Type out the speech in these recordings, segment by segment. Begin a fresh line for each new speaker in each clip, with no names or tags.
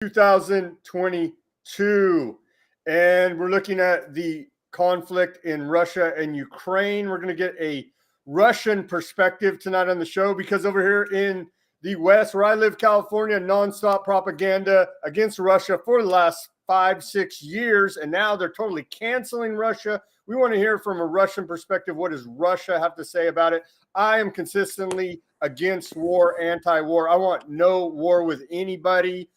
2022. And we're looking at the conflict in Russia and Ukraine. We're going to get a Russian perspective tonight on the show because over here in the West, where I live, California, nonstop propaganda against Russia for the last 5-6 years. And now they're totally canceling Russia. We want to hear from a Russian perspective. What does Russia have to say about it? I am consistently against war, anti-war. I want no war with anybody.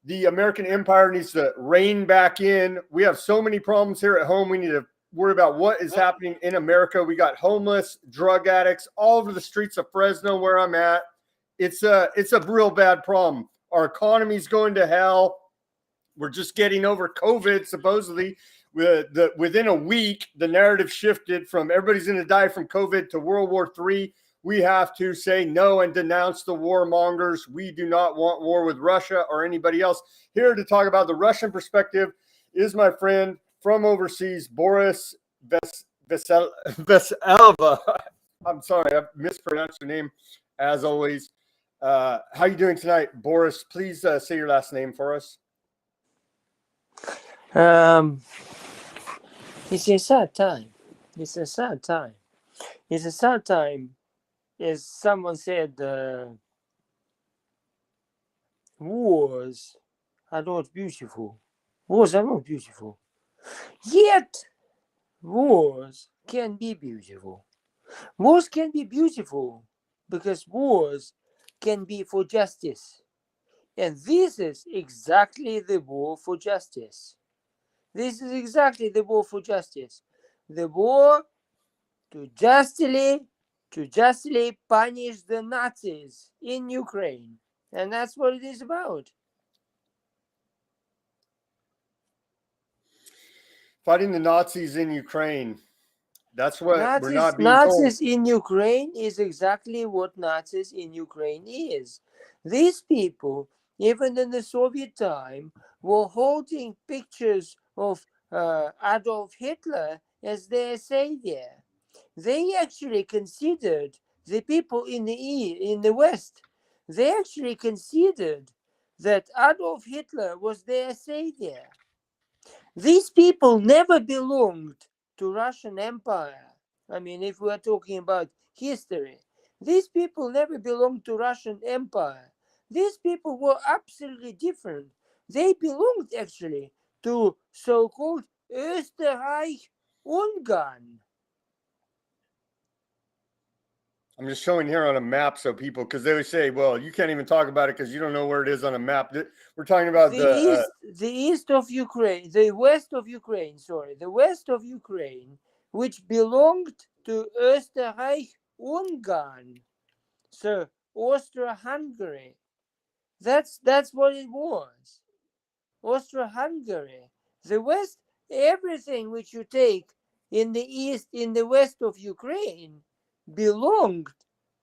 The American empire needs to rein back in. We have so many problems here at home. We need to worry about what is happening in America. We got homeless, drug addicts all over the streets of Fresno where I'm at. It's a real bad problem. Our economy's going to hell. We're just getting over COVID, supposedly. Within a week, the narrative shifted from everybody's going to die from COVID to World War III. We have to say no and denounce the warmongers. We do not want war with Russia or anybody else. Here to talk about the Russian perspective is my friend from overseas, Boris Veselova. I'm sorry, I mispronounced your name as always. How you doing tonight, Boris? Please say your last name for us.
It's a sad time. It's a sad time. It's a sad time. As someone said, wars are not beautiful. Wars are not beautiful. Yet, wars can be beautiful. Wars can be beautiful because wars can be for justice. And this is exactly the war for justice. This is exactly the war for justice. The war to justly punish the Nazis in Ukraine. And that's what it is about.
Fighting the Nazis in Ukraine. That's what we're not being
Nazis
told.
in Ukraine is exactly what Nazis in Ukraine is. These people, even in the Soviet time, were holding pictures of Adolf Hitler as their savior. They actually considered the people in the West. They actually considered that Adolf Hitler was their savior. These people never belonged to Russian Empire. I mean, if we're talking about history, these people never belonged to Russian Empire. These people were absolutely different. They belonged actually to so-called Österreich-Ungarn.
I'm just showing here on a map so people, because they would say, well, you can't even talk about it because you don't know where it is on a map. We're talking about
the east of Ukraine, the west of Ukraine, which belonged to Österreich-Ungarn. So Austro-Hungary. That's what it was. Austro-Hungary. The West, everything which you take in the east, in the west of Ukraine, belonged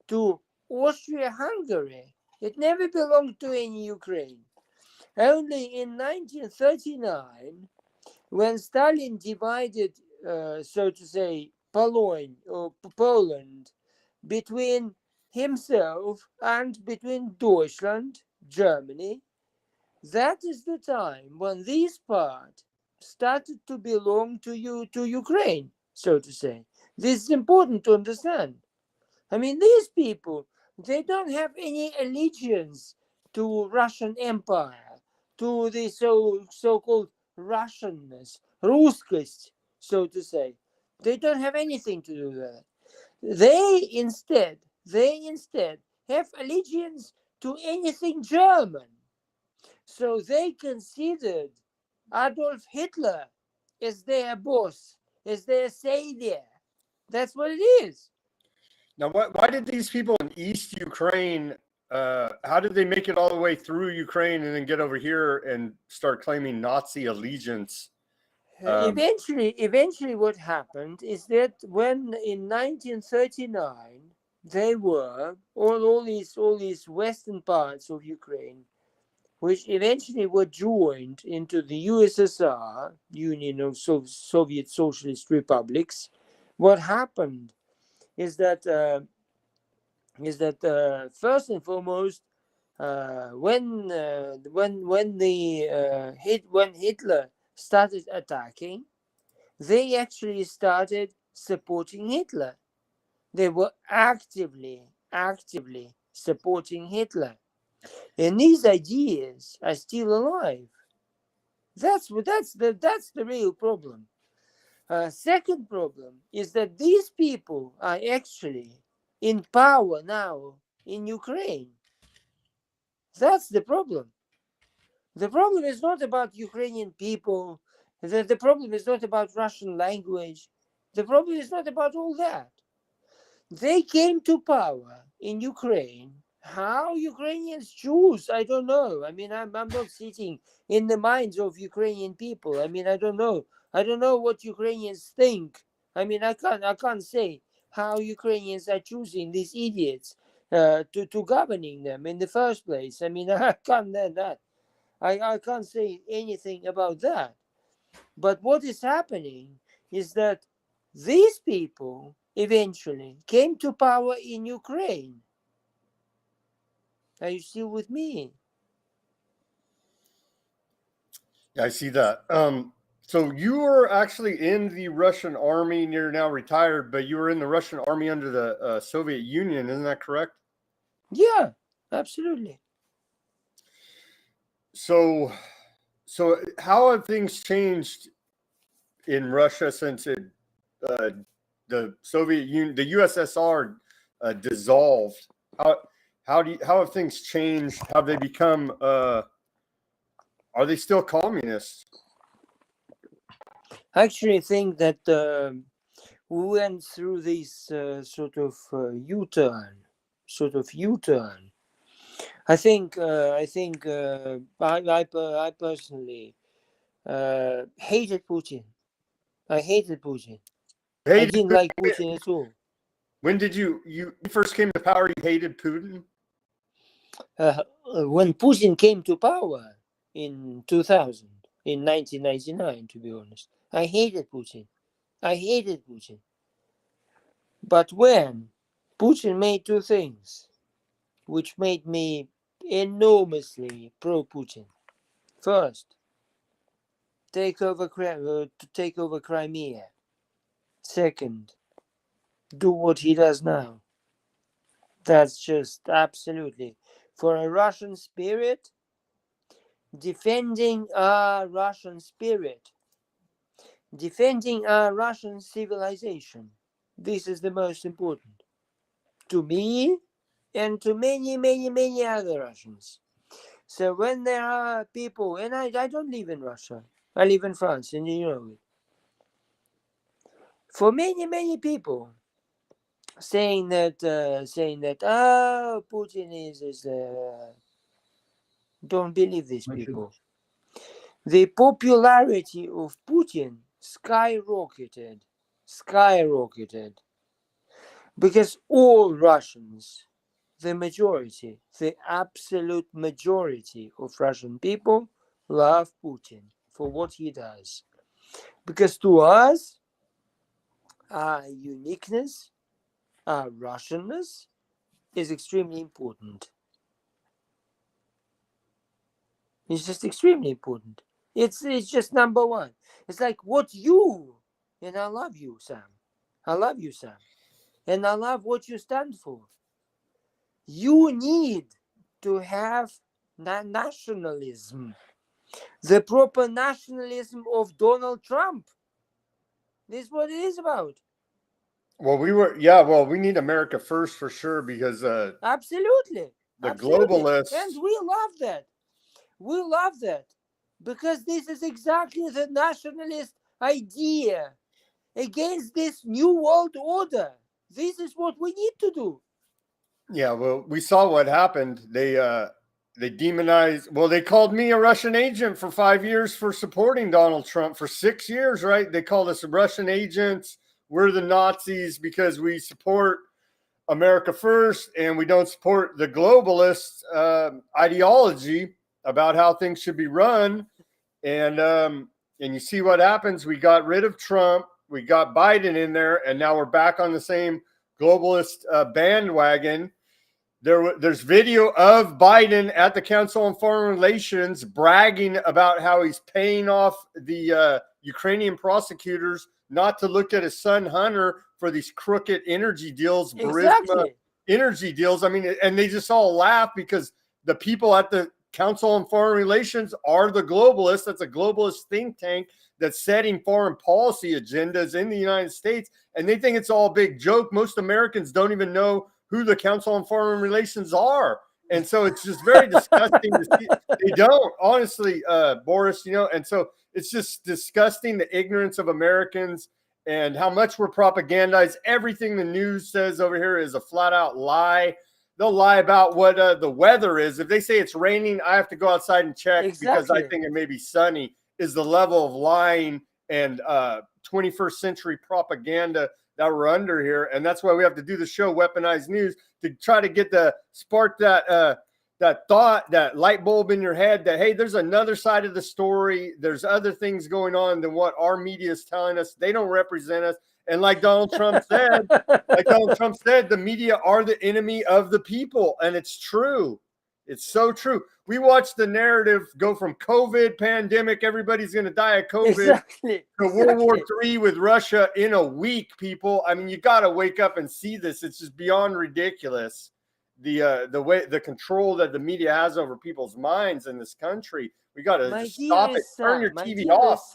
to Austria-Hungary. It never belonged to any Ukraine. Only in 1939, when Stalin divided, so to say, Poland between himself and between Deutschland, Germany, that is the time when this part started to belong to Ukraine, so to say. This is important to understand. I mean, these people, they don't have any allegiance to Russian Empire, to the so-called Russianness, Ruskost, so to say. They don't have anything to do with that. They instead have allegiance to anything German. So they considered Adolf Hitler as their boss, as their savior. That's what it is.
Now, why did these people in East Ukraine, how did they make it all the way through Ukraine and then get over here and start claiming Nazi allegiance?
Eventually what happened is that when in 1939, they were, all these western parts of Ukraine, which eventually were joined into the USSR, Union of Soviet Socialist Republics. What happened is that first and foremost, when Hitler started attacking, they actually started supporting Hitler. They were actively supporting Hitler, and these ideas are still alive. That's the real problem. Second problem is that these people are actually in power now in Ukraine. That's the problem. The problem is not about Ukrainian people. The problem is not about Russian language. The problem is not about all that. They came to power in Ukraine. How Ukrainians choose, I don't know. I mean, I'm not sitting in the minds of Ukrainian people. I mean, I don't know. I don't know what Ukrainians think. I mean, I can't say how Ukrainians are choosing these idiots to governing them in the first place. I mean, I can't that. I can't say anything about that. But what is happening is that these people eventually came to power in Ukraine. Are you still with me?
Yeah, I see that. So you were actually in the Russian army, and you're now retired, but you were in the Russian army under the Soviet Union, isn't that correct?
Yeah, absolutely.
So, how have things changed in Russia since the Soviet Union, the USSR, dissolved? How have things changed? Have they become? Are they still communists?
I actually think that we went through this sort of U-turn. I think I personally hated Putin. I hated Putin. I didn't like Putin at all.
When did you first came to power? You hated Putin?
When Putin came to power in 2000, in 1999, to be honest, I hated Putin. But when Putin made two things which made me enormously pro-Putin. First, to take over Crimea. Second, do what he does now. That's just absolutely, for a Russian spirit, defending our Russian spirit, defending our Russian civilization. This is the most important to me and to many other Russians. So when there are people, and I don't live in Russia, I live in France, and you know it. For many people saying that Putin is don't believe these people. The popularity of Putin skyrocketed because all Russians, the absolute majority of Russian people love Putin for what he does. Because to us, our uniqueness, our Russianness is extremely important. It's just extremely important. It's just number one. It's like what you, and I love you, Sam. And I love what you stand for. You need to have nationalism. The proper nationalism of Donald Trump. This is what it is about.
Well, we need America first for sure because
Absolutely.
globalists,
and we love that. We love that because this is exactly the nationalist idea against this new world order. This is what we need to do.
yeah. Well, we saw what happened. They demonized. Well, they called me a Russian agent for 5 years for supporting Donald Trump for 6 years. Right? They called us Russian agents. We're the Nazis because we support America first and we don't support the globalist ideology about how things should be run. And you see what happens. We got rid of Trump. We got Biden in there, and now we're back on the same globalist bandwagon. There's video of Biden at the Council on Foreign Relations bragging about how he's paying off the Ukrainian prosecutors not to look at his son Hunter for these crooked energy deals, Burisma energy deals. I mean, and they just all laugh because the people at the Council on Foreign Relations are the globalists. That's a globalist think tank that's setting foreign policy agendas in the United States, and they think it's all a big joke. Most Americans don't even know who the Council on Foreign Relations are. And so it's just very disgusting to see. They don't, honestly, Boris, and so it's just disgusting, the ignorance of Americans and how much we're propagandized. Everything the news says over here is a flat out lie. They'll lie about what the weather is. If they say it's raining, I have to go outside and check because I think it may be sunny, is the level of lying and 21st century propaganda that we're under here. And that's why we have to do the show Weaponized News, to try to get spark that thought, that light bulb in your head that, hey, there's another side of the story. There's other things going on than what our media is telling us. They don't represent us. And like Donald Trump said, the media are the enemy of the people. And it's true. It's so true. We watched the narrative go from COVID pandemic, everybody's going to die of COVID, to World War III with Russia in a week, people. I mean, you got to wake up and see this. It's just beyond ridiculous. The control that the media has over people's minds in this country. We got to stop it. Turn your TV off.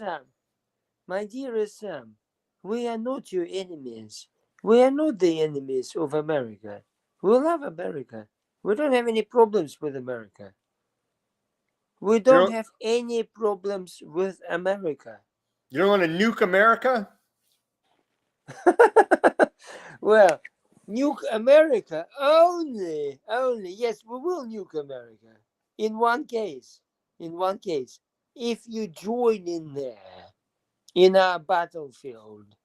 My dearest Sam, we are not your enemies. We are not the enemies of America. We love America. We don't have any problems with America. We don't have any problems with America.
You don't want to nuke America?
Well, nuke America only. Yes, we will nuke America. In one case, if you join in there, in our battlefield.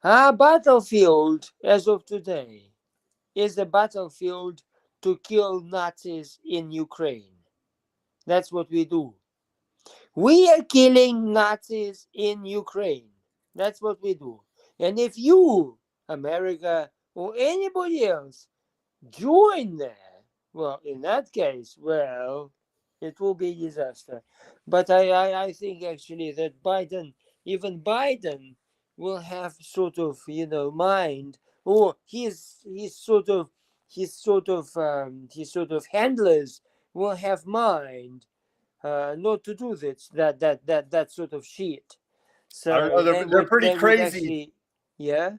Our battlefield, as of today, is the battlefield to kill Nazis in Ukraine. That's what we do. We are killing Nazis in Ukraine. That's what we do. And if you, America, or anybody else, join there, well, in that case, well, it will be a disaster. But I think actually that even Biden will have sort of, mind, or his sort of handlers will have mind not to do that sort of shit. So
I don't know, they're pretty crazy.
Yeah,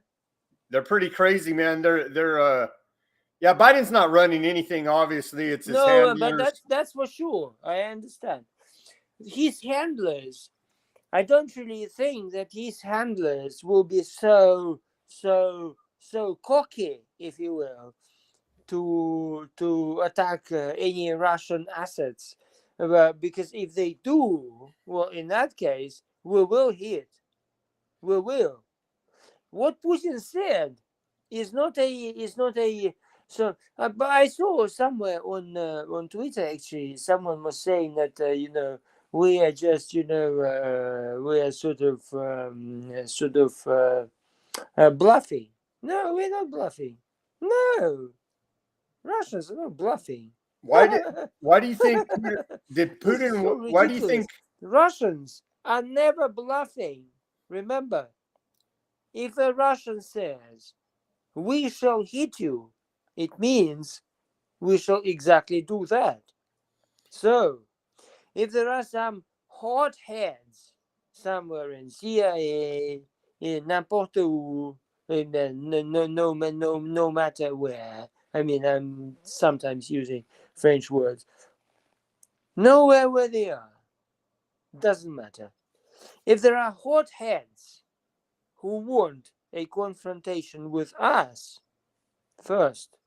they're pretty crazy, man. They're Biden's not running anything. Obviously, it's his handlers.
But that's for sure. I understand his handlers. I don't really think that his handlers will be so cocky, if you will, to attack any Russian assets. Because if they do, well, in that case, we will hit. We will. What Putin said is not a. So, but I saw somewhere on Twitter actually, someone was saying that we are just we are sort of bluffing. No, we're not bluffing. No, Russians are not bluffing.
Why do you think did Putin?
So
why do you think
Russians are never bluffing? Remember, if a Russian says, "We shall hit you," it means we shall exactly do that. So, if there are some hot heads somewhere in CIA, in n'importe où, no matter where. I mean, I'm sometimes using French words. Nowhere where they are. Doesn't matter. If there are hot heads who want a confrontation with us, first,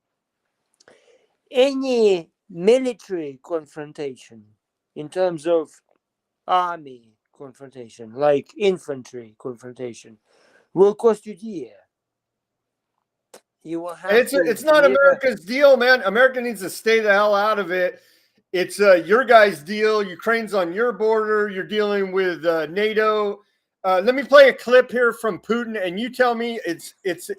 any military confrontation in terms of army confrontation, like infantry confrontation, will cost you dear. You will have
it's not America's deal, man. America needs to stay the hell out of it. It's your guys' deal. Ukraine's on your border. You're dealing with NATO. Let me play a clip here from Putin, and you tell me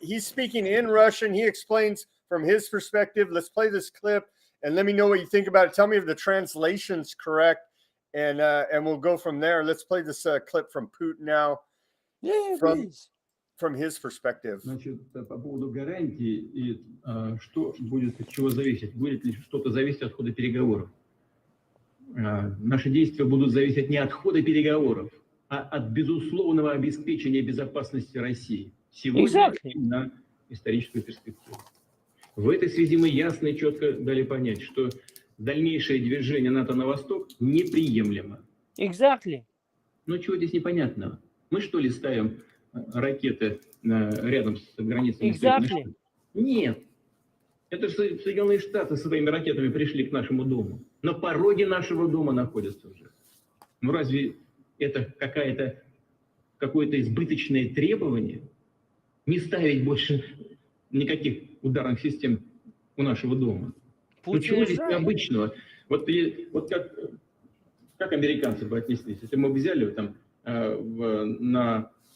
he's speaking in Russian. He explains from his perspective. Let's play this clip and let me know what you think about it. Tell me if the translation's correct, and we'll go from there. Let's play this clip from Putin now.
Yeah,
from his perspective.
Значит, по поводу гарантий и что будет от чего зависеть? Будет ли что-то зависеть от хода переговоров? Наши действия будут зависеть не от хода переговоров, а от безусловного обеспечения безопасности России сегодня и на историческую перспективу. В этой связи мы ясно и четко дали понять, что дальнейшее движение НАТО на восток неприемлемо. Но чего здесь непонятного? Мы что ли ставим ракеты рядом с границами? Нет. Это же Соединенные Штаты со своими ракетами пришли к нашему дому. На пороге нашего дома находятся уже. Ну разве это какое-то избыточное требование? Не ставить больше никаких ударных систем у нашего дома. Ну чего здесь необычного? Вот как американцы бы отнеслись? Если мы взяли там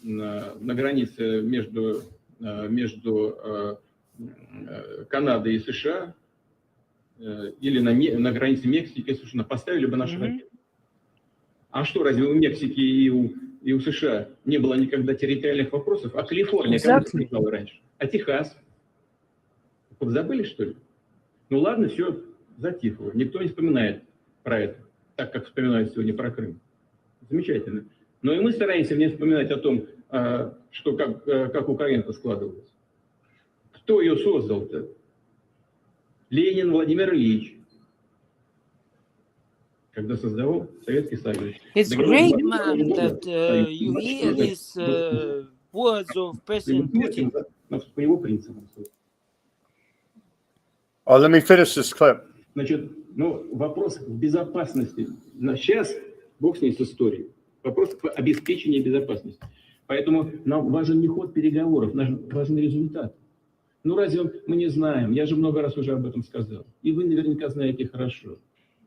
на границе между Канадой и США или на границе Мексики и США, поставили бы наши ракеты. А что, разве у Мексики и у США не было никогда территориальных вопросов? А Калифорния когда возникала раньше? А Техас? Вот забыли, что ли? Ну ладно, все затихло. Никто не вспоминает про это, так как вспоминают сегодня про Крым. Замечательно. Но и мы стараемся не вспоминать о том, что как Украина складывалась. Кто ее создал-то? Ленин Владимир Ильич. Когда создавал Советский Союз.
It's great, man, that you hear these words of President Putin.
По его принципам.
Oh, let me finish this clip.
Значит, вопрос безопасности. Сейчас, бог с ней с историей, вопрос обеспечения безопасности. Поэтому нам важен не ход переговоров, важен результат. Ну разве мы не знаем? Я же много раз уже об этом сказал. И вы наверняка знаете хорошо.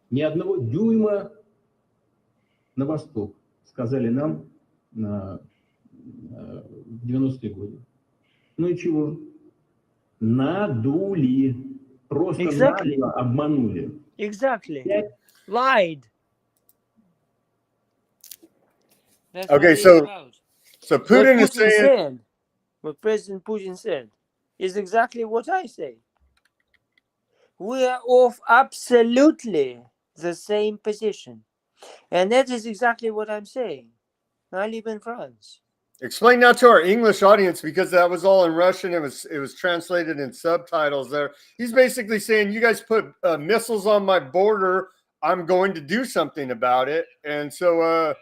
Ни одного дюйма на восток, сказали нам в 90-е годы. Ну и чего? Надули. Просто нагло обманули.
Lied.
Okay, so Putin is saying
what President Putin said is exactly what I say. We are of absolutely the same position. And that is exactly what I'm saying. I live in France.
Explain now to our English audience, because that was all in Russian. It was translated in subtitles there. He's basically saying, you guys put missiles on my border. I'm going to do something about it. And so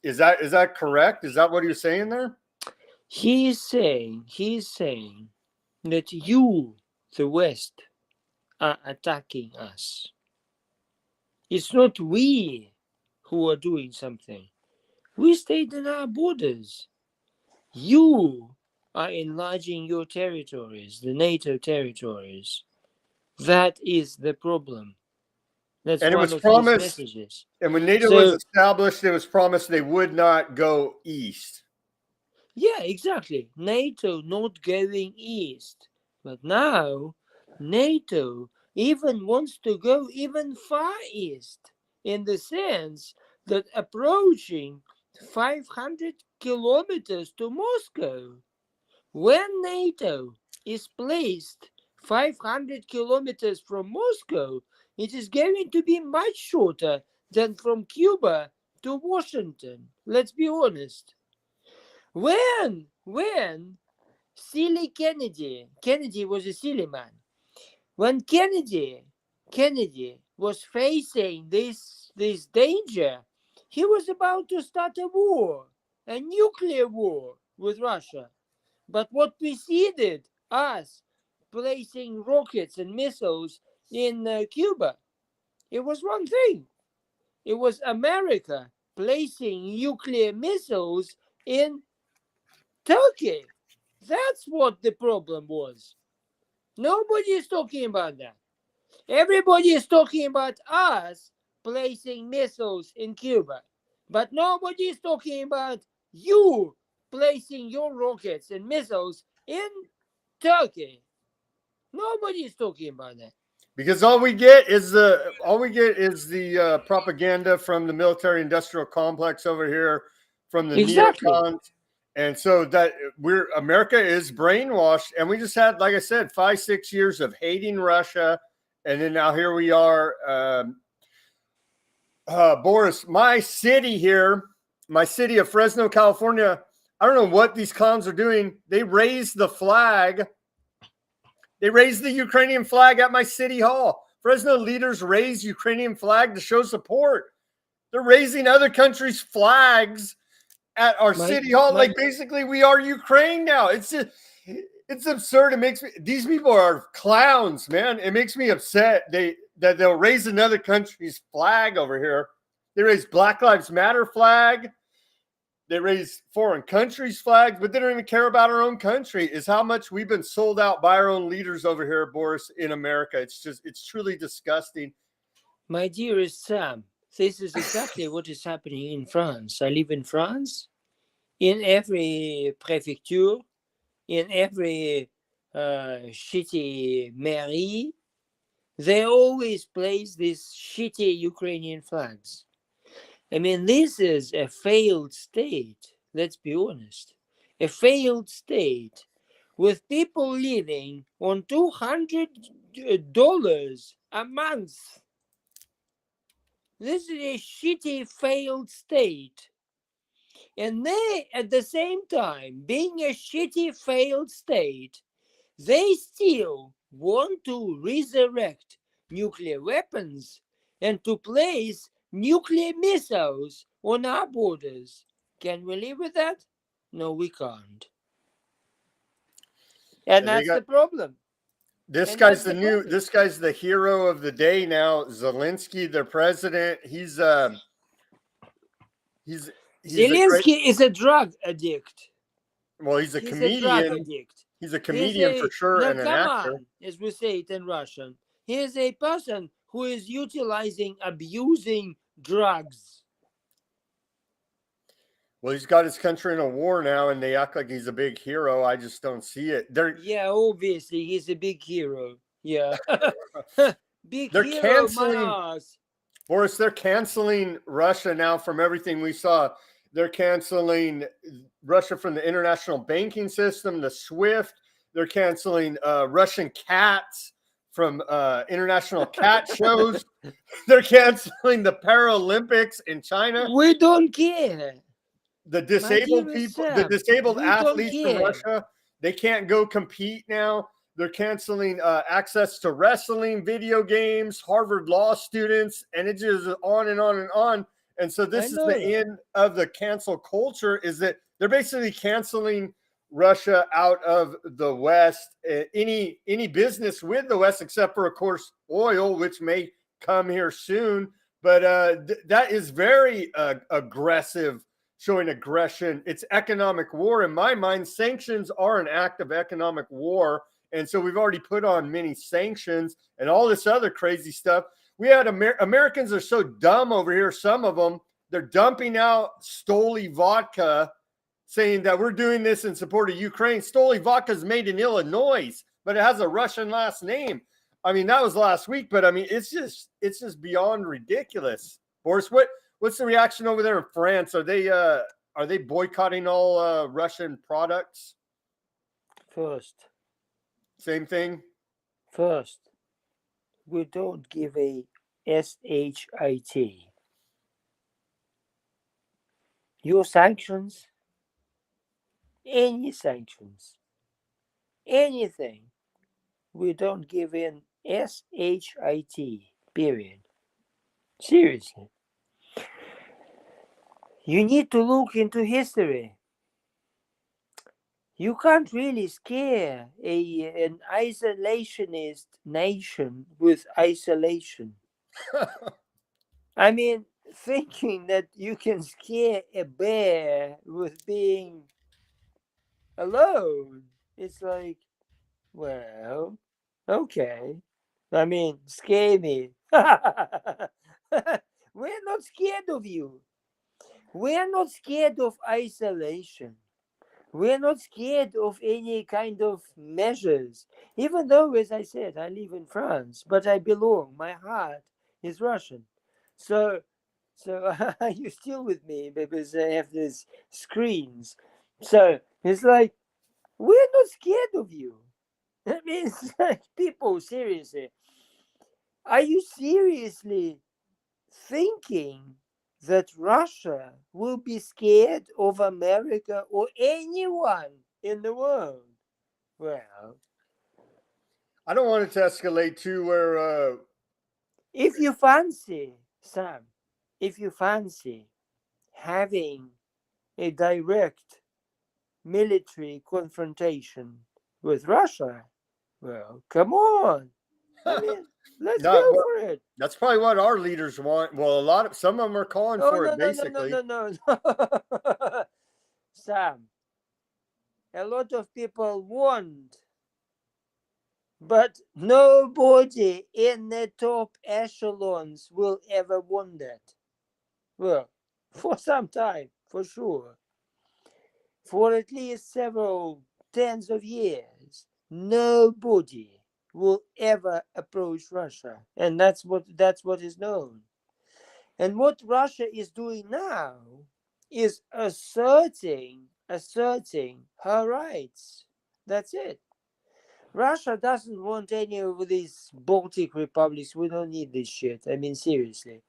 is that correct? Is that what you're saying there?
He's saying that you, the West, are attacking us. It's not we who are doing something. We stayed in our borders. You are enlarging your territories, the NATO territories. That is the problem. That's
and it
one
was
of
promised,
his messages.
And when NATO was established, it was promised they would not go east.
Yeah, exactly. NATO not going east. But now, NATO even wants to go even far east, in the sense that approaching 500 kilometers to Moscow. When NATO is placed 500 kilometers from Moscow, it is going to be much shorter than from Cuba to Washington. Let's be honest. When silly Kennedy was a silly man. When Kennedy was facing this danger, he was about to start a war, a nuclear war with Russia. But what preceded us placing rockets and missiles in Cuba, it was one thing. It was America placing nuclear missiles in Turkey. That's what the problem was. Nobody is talking about that. Everybody is talking about us placing missiles in Cuba. But nobody is talking about you placing your rockets and missiles in Turkey. Nobody's talking about that.
Because all we get is the propaganda from the military-industrial complex over here, from the
Exactly.
neocons, and so that America is brainwashed, and we just had, like I said, 5-6 years of hating Russia, and then now here we are. Boris, my city of Fresno, California. I don't know what these cons are doing. They raised the flag. They raised the Ukrainian flag at my city hall. Fresno leaders raise Ukrainian flag to show support. They're raising other countries' flags at our city hall. Like basically we are Ukraine now. It's absurd. It makes me, these people are clowns, man. It makes me upset that they'll raise another country's flag over here. They raise Black Lives Matter flag. They raise foreign countries' flags, but they don't even care about our own country. Is how much we've been sold out by our own leaders over here, Boris, in America. It's truly disgusting.
My dearest Sam, this is exactly what is happening in France. I live in France. In every prefecture, in every shitty mairie, they always place these shitty Ukrainian flags. I mean, this is a failed state, let's be honest. A failed state with people living on $200 a month. This is a shitty, failed state. And they, at the same time, being a shitty, failed state, they still want to resurrect nuclear weapons and to place nuclear missiles on our borders. Can we live with that? No, we can't. And that's the problem.
This guy's the hero of the day now. Zelensky, their president. He's
Zelensky is a drug addict.
Well, he's a comedian. He's a comedian for sure, and an actor,
as we say it in Russian. He is a person who is abusing drugs.
Well, he's got his country in a war now, and they act like he's a big hero. I just don't see it.
Yeah, obviously he's a big hero. Yeah,
they're
hero,
canceling. Boris, they're canceling Russia now from everything we saw. They're canceling Russia from the international banking system, the SWIFT. They're canceling Russian cats from international cat shows. They're canceling the Paralympics in China.
We don't care.
The disabled people, the disabled athletes from Russia, they can't go compete now. They're canceling access to wrestling, video games, Harvard law students, and it just on and on and on. And so this is the end of the cancel culture, is that they're basically canceling Russia out of the West, any business with the West, except for, of course, oil, which may come here soon. But that is very aggressive, showing aggression. It's economic war. In my mind, sanctions are an act of economic war. And so we've already put on many sanctions and all this other crazy stuff. We had Americans are so dumb over here. Some of them, they're dumping out Stoli vodka, saying that we're doing this in support of Ukraine. Stoli vodka is made in Illinois, but it has a Russian last name. I mean, that was last week, but I mean, it's just beyond ridiculous. Boris, what's the reaction over there in France? Are they boycotting all Russian products?
First.
Same thing?
First, we don't give a SHIT. Your sanctions, any sanctions, anything, we don't give in SHIT, period. Seriously. You need to look into history. You can't really scare an isolationist nation with isolation. I mean, thinking that you can scare a bear with being alone, it's like, well, okay. I mean, scare me. We're not scared of you. We're not scared of isolation. We're not scared of any kind of measures. Even though, as I said, I live in France, but I belong. My heart is Russian. So, are you still with me? Because I have these screens. So it's like we're not scared of you. I mean, it's like, people, seriously, are you seriously thinking that Russia will be scared of America or anyone in the world? Well,
I don't want it to escalate to where
if you fancy, Sam, if you fancy having a direct military confrontation with Russia, well, come on. I mean, let's
not
go
well,
for it.
that's probably what our leaders want. Well, some of them are calling
Oh,
for
no,
it
no, no, no,
basically.
no, no. Sam, a lot of people want, but nobody in the top echelons will ever want that. Well, for some time, for sure. For at least several tens of years, nobody will ever approach Russia. And that's what is known. And what Russia is doing now is asserting her rights. That's it. Russia doesn't want any of these Baltic republics. We don't need this shit. I mean, seriously.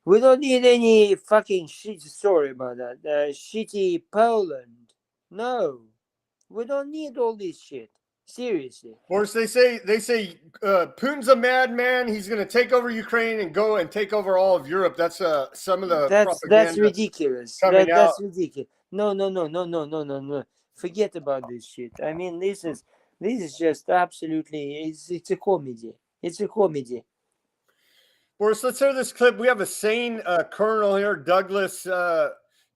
We don't need any fucking shit. Sorry about that. Shitty Poland. No. We don't need all this shit. Seriously.
Boris, they say Putin's a madman. He's going to take over Ukraine and go and take over all of Europe. That's some of the
That's
propaganda
ridiculous.
coming out.
That's ridiculous. No. Forget about this shit. I mean, this is just absolutely. It's a comedy. It's a comedy.
Boris, let's hear this clip. We have a sane colonel here, Douglas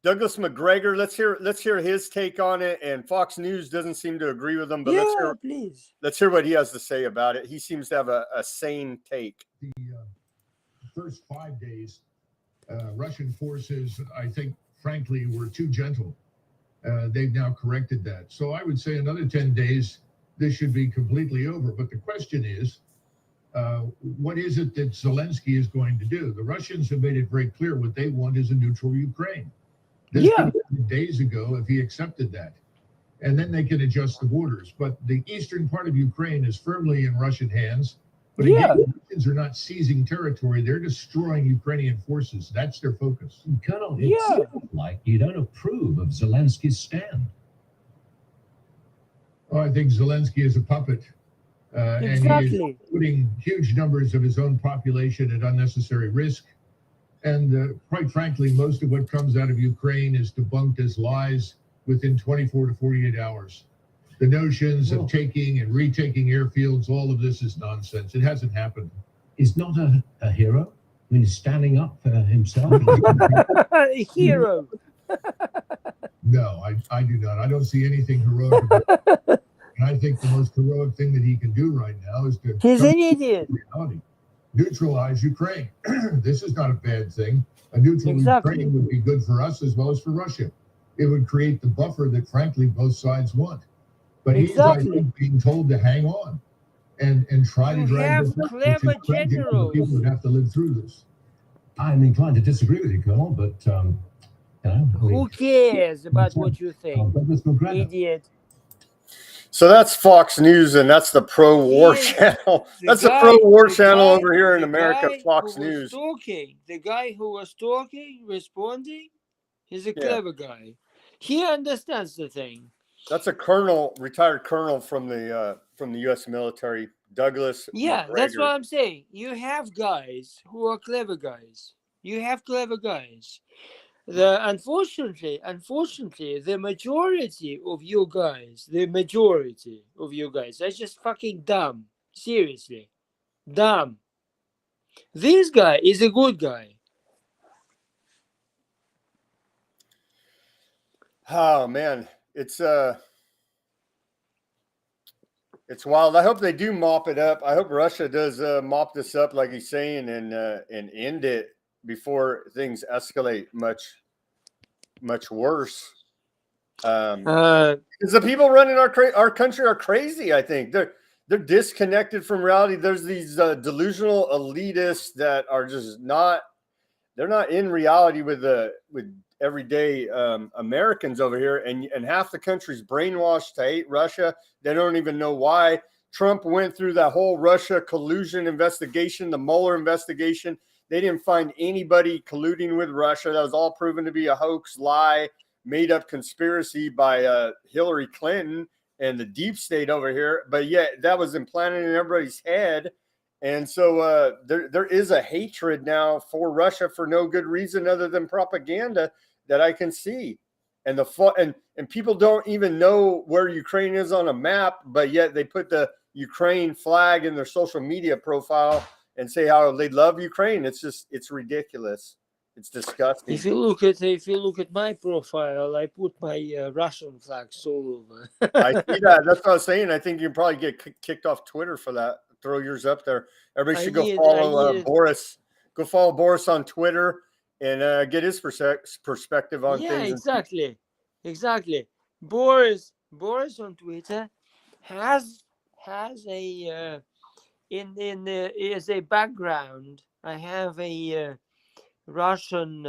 McGregor. Let's hear his take on it. And Fox News doesn't seem to agree with him, but
please.
Let's hear what he has to say about it. He seems to have a sane take.
The first 5 days, Russian forces, I think, frankly, were too gentle. They've now corrected that. So I would say another 10 days, this should be completely over. But the question is, what is it that Zelensky is going to do? The Russians have made it very clear what they want is a neutral Ukraine. This could have been days ago if he accepted that. And then they can adjust the borders. But the eastern part of Ukraine is firmly in Russian hands. But again, the Russians are not seizing territory. They're destroying Ukrainian forces. That's their focus.
Colonel, it sounds like you don't approve of Zelensky's stand.
Oh, I think Zelensky is a puppet. And he is putting huge numbers of his own population at unnecessary risk. And quite frankly, most of what comes out of Ukraine is debunked as lies within 24 to 48 hours. The notions of taking and retaking airfields, all of this is nonsense. It hasn't happened.
He's not a hero. I mean, he's standing up for himself.
A hero.
No, I do not. I don't see anything heroic about it. And I think the most heroic thing that he can do right now is to
He's an idiot.
Reality. Neutralize Ukraine. This is not a bad thing. A neutral Ukraine would be good for us as well as for Russia. It would create the buffer that, frankly, both sides want. But he's, I think, being told to hang on and try to drag this up,
clever generals.
People would have to live through this.
I'm inclined to disagree with you, Colonel, but you know,
who cares about what you think, idiot?
So that's Fox News, and that's the pro-war channel. That's the pro-war channel over here in America, Fox News.
The guy who was talking, responding, he's a clever guy. He understands the thing.
That's a colonel, retired colonel from the U.S. military, Douglas.
Yeah,
McGregor.
That's what I'm saying. You have guys who are clever guys. You have clever guys. Unfortunately, the majority of you guys are just fucking dumb. Seriously, dumb. This guy is a good guy.
Oh man, it's wild. I hope they do mop it up. I hope Russia does mop this up, like he's saying, and end it before things escalate much worse. Because the people running our country are crazy. I think they're disconnected from reality. There's these delusional elitists that are just not. They're not in reality with everyday Americans over here, and half the country's brainwashed to hate Russia. They don't even know why. Trump went through that whole Russia collusion investigation, the Mueller investigation. They didn't find anybody colluding with Russia. That was all proven to be a hoax, lie, made up conspiracy by Hillary Clinton and the deep state over here. But yet that was implanted in everybody's head. And so there is a hatred now for Russia for no good reason other than propaganda that I can see. And and people don't even know where Ukraine is on a map, but yet they put the Ukraine flag in their social media profile and say how they love Ukraine. It's ridiculous. It's disgusting.
If you look at my profile, I put my Russian flags all over.
I see that. That's what I was saying. I think you probably get kicked off Twitter for that. Throw yours up there. Everybody should go follow Boris. Go follow Boris on Twitter and get his perspective on things.
Yeah, exactly. Boris on Twitter has a as a background. I have a Russian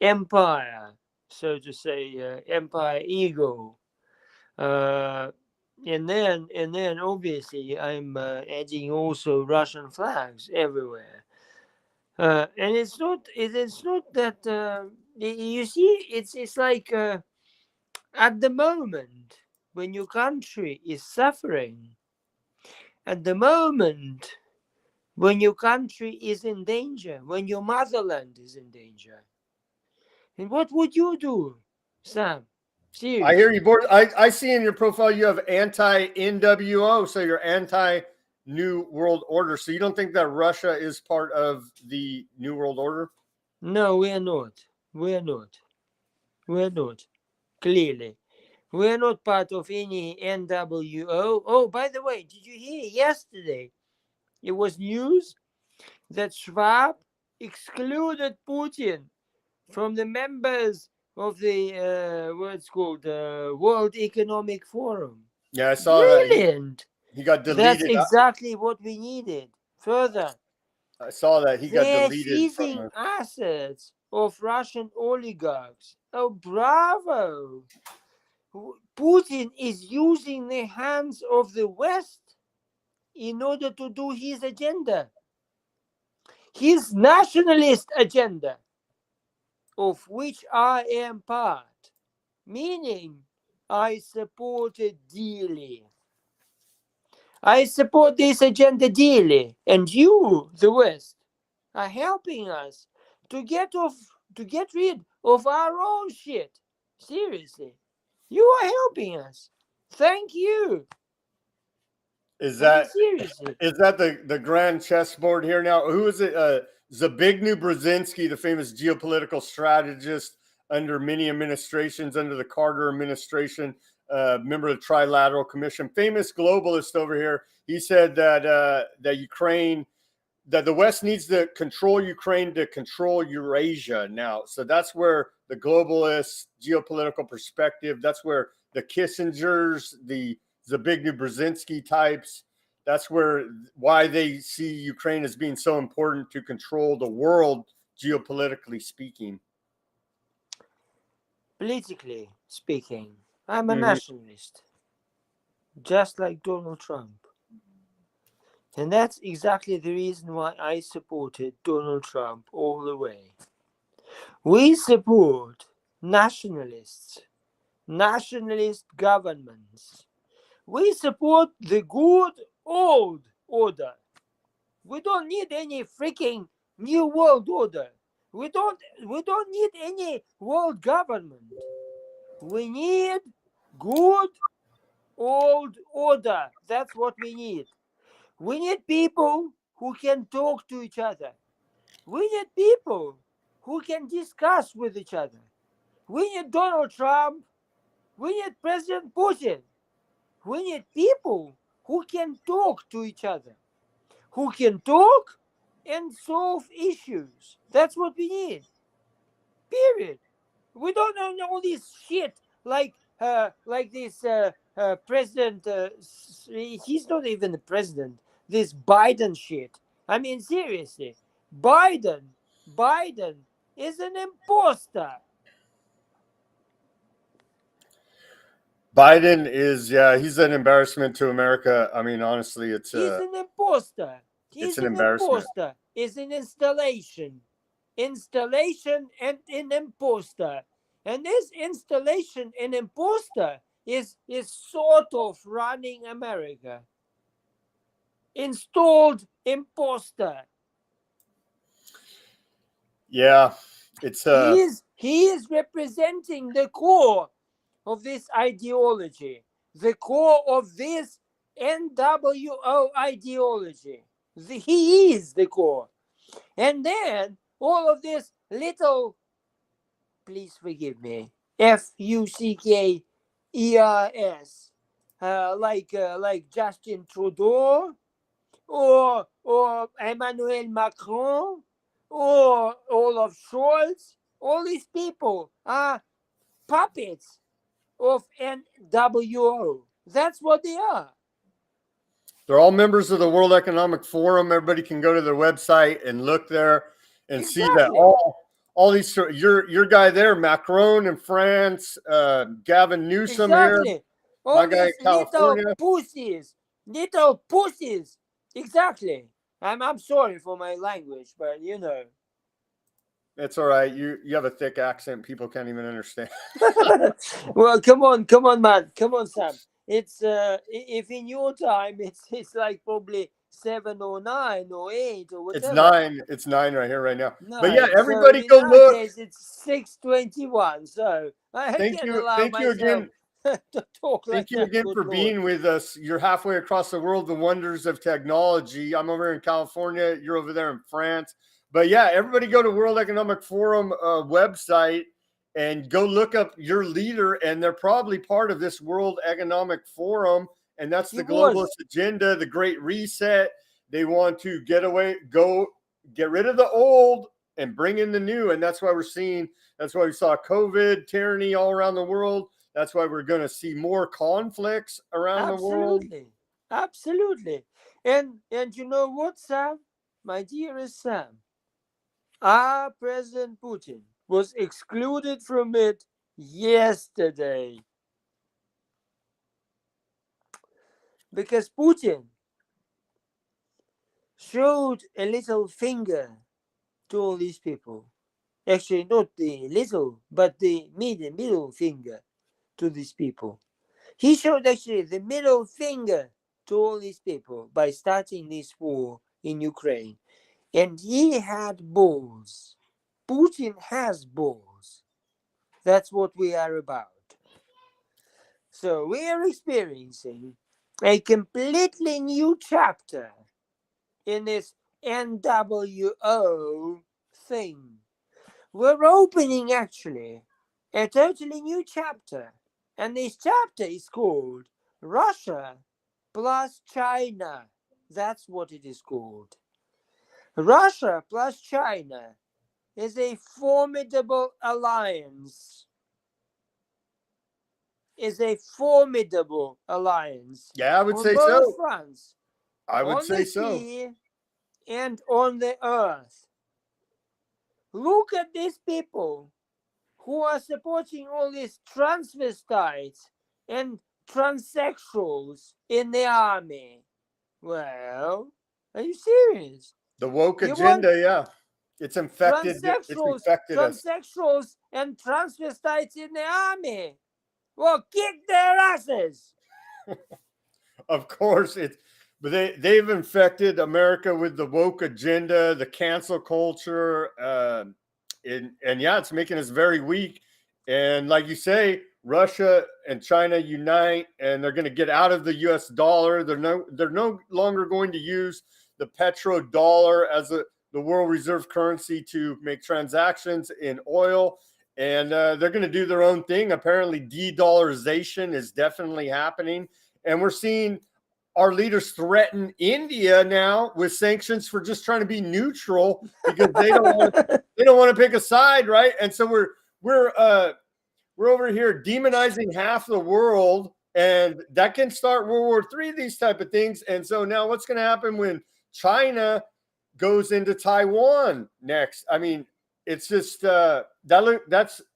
empire, so to say, empire ego. And then obviously I'm adding also Russian flags everywhere. And it's not that you see it's like at the moment when your country is suffering, at the moment when your country is in danger, when your motherland is in danger, and what would you do, Sam? Seriously.
I hear you, Boris. I see in your profile you have anti-NWO, so you're anti-New World Order. So you don't think that Russia is part of the New World Order?
No, we are not. Clearly. We are not part of any NWO. Oh, by the way, did you hear yesterday? It was news that Schwab excluded Putin from the members of the what's called World Economic Forum.
Yeah, I saw
Brilliant.
that. He got deleted.
That's exactly what we needed. Further,
I saw that he got
they're
deleted.
seizing assets of Russian oligarchs. Oh, bravo! Putin is using the hands of the West in order to do his agenda, his nationalist agenda, of which I am part, meaning I support it dearly. I support this agenda dearly, and you, the West, are helping us to get rid of our own shit. Seriously, you are helping us. Thank you.
Is that
seriously?
Is that the grand chessboard here now? Who is it? Zbigniew Brzezinski, the famous geopolitical strategist under many administrations, under the Carter administration, member of the Trilateral Commission, famous globalist over here. He said that that the West needs to control Ukraine to control Eurasia now. So that's where the globalist geopolitical perspective, that's where the Kissingers, the Zbigniew Brzezinski types, that's why they see Ukraine as being so important to control the world, geopolitically speaking.
Politically speaking, I'm a nationalist, just like Donald Trump. And that's exactly the reason why I supported Donald Trump all the way. We support nationalists, nationalist governments. We support the good old order. We don't need any freaking new world order. We don't need any world government. We need good old order. That's what we need. We need people who can talk to each other. We need people who can discuss with each other. We need Donald Trump. We need President Putin. We need people who can talk to each other, who can talk and solve issues. That's what we need. Period. We don't know all this shit like this president. He's not even the president. This Biden shit. I mean, seriously, Biden is an imposter.
Biden is, yeah, he's an embarrassment to America. I mean, honestly,
He's an imposter.
it's
He's
an
an
embarrassment.
imposter. It's an installation and an imposter. And this installation and imposter is sort of running America. Installed imposter.
Yeah, it's
He is representing the core of this ideology, the core of this NWO ideology. He is the core. And then all of this little, please forgive me, FUCKERS, like Justin Trudeau or Emmanuel Macron or Olaf Scholz, all these people are puppets of NWO. That's what they are.
they're all members of the World Economic Forum. Everybody can go to their website and look there and see that all these, your guy there, Macron in France, Gavin Newsom here,
all
my guy in
these
California.
little pussies. Exactly. I'm sorry for my language, but you know.
It's all right. You have a thick accent. People can't even understand.
Well, come on, man. Come on, Sam. It's if in your time it's like probably 7 or 9 or 8 or whatever.
It's 9 right here right now.
9.
But yeah,
So
everybody
in
go
our
look.
case, it's 6:21. So I
Thank
can
you.
allow
Thank you
myself
again.
to talk like
Thank you
that.
again
Good
for
Lord.
being with us. You're halfway across the world, the wonders of technology. I'm over here in California. You're over there in France. But yeah, everybody go to World Economic Forum website and go look up your leader. And they're probably part of this World Economic Forum. And that's the globalist agenda, the Great Reset. They want to get rid of the old and bring in the new. And that's why we saw COVID, tyranny all around the world. That's why we're going to see more conflicts around the world.
Absolutely. And you know what, Sam? My dearest Sam, our President Putin was excluded from it yesterday. Because Putin showed a little finger to all these people. Actually, not the little, but the middle finger to these people. He showed actually the middle finger to all these people by starting this war in Ukraine. And he had balls. Putin has balls. That's what we are about. So we are experiencing a completely new chapter in this NWO thing. We're opening actually a totally new chapter. And this chapter is called Russia plus China. That's what it is called. Russia plus China is a formidable alliance.
Yeah, I would say so.
Fronts,
I would say so.
Sea and on the earth. Look at these people who are supporting all these transvestites and transsexuals in the army. Well, are you serious?
The woke agenda, yeah. It's infected. It's infected us.
Transsexuals and transvestites in the army. Well, kick their asses.
Of course, but they've infected America with the woke agenda, the cancel culture, and yeah, it's making us very weak. And like you say, Russia and China unite, and they're going to get out of the U.S. dollar. They're no longer going to use the petrodollar as the world reserve currency to make transactions in oil. And they're going to do their own thing. Apparently, de-dollarization is definitely happening. And we're seeing our leaders threaten India now with sanctions for just trying to be neutral because they don't want to pick a side, right? And so we're over here demonizing half the world, and that can start World War III, these type of things. And so now what's going to happen when China goes into Taiwan next? I mean, it's just that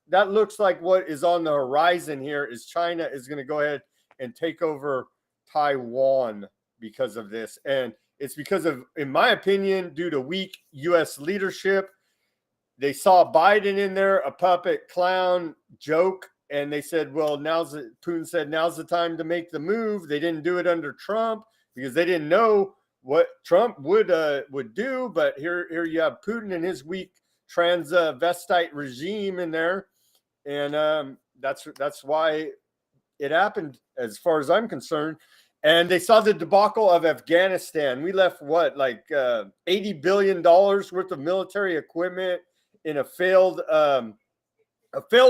looks like what is on the horizon here is China is going to go ahead and take over Taiwan because of this. And it's because of, in my opinion, due to weak U.S. leadership. They saw Biden in there, a puppet clown joke, and they said, well, Putin said, now's the time to make the move. They didn't do it under Trump because they didn't know what Trump would do. But here you have Putin and his weak transvestite regime in there. And that's why it happened, as far as I'm concerned. And they saw the debacle of Afghanistan. We left $80 billion worth of military equipment in a failed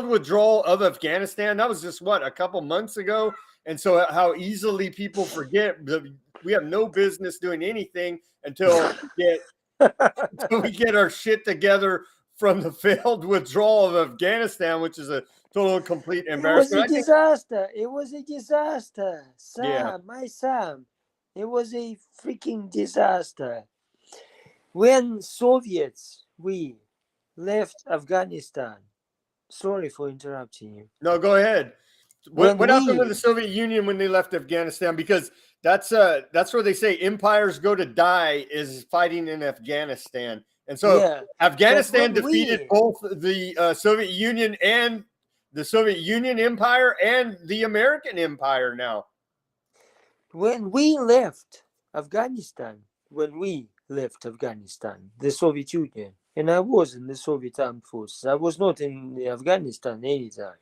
withdrawal of Afghanistan. That was just a couple months ago. And so how easily people forget we have no business doing anything until we get our shit together from the failed withdrawal of Afghanistan, which is a total and complete embarrassment.
It was a disaster. It was a disaster.
Yeah.
Sam, it was a freaking disaster. When we left Afghanistan, sorry for interrupting you.
No, go ahead. What happened with the Soviet Union when they left Afghanistan? Because that's where they say empires go to die, is fighting in Afghanistan. And so Afghanistan defeated both the Soviet Union and the Soviet Union Empire and the American Empire now.
When we left Afghanistan, the Soviet Union, and I was in the Soviet Armed Forces. I was not in Afghanistan anytime.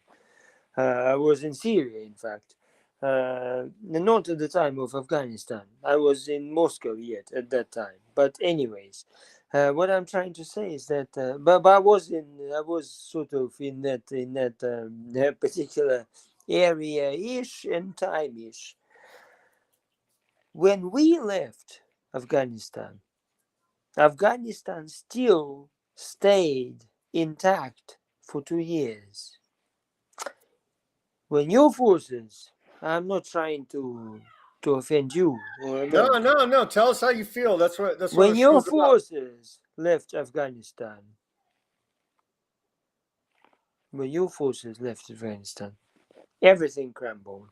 I was in Syria, in fact. Not at the time of Afghanistan. I was in Moscow yet at that time. But anyways, what I'm trying to say is that, but I was sort of in that particular area-ish and time-ish. When we left Afghanistan still stayed intact for 2 years. When your forces, I'm not trying to offend you.
No. Tell us how you feel. That's what
when your forces left Afghanistan. Everything crumbled.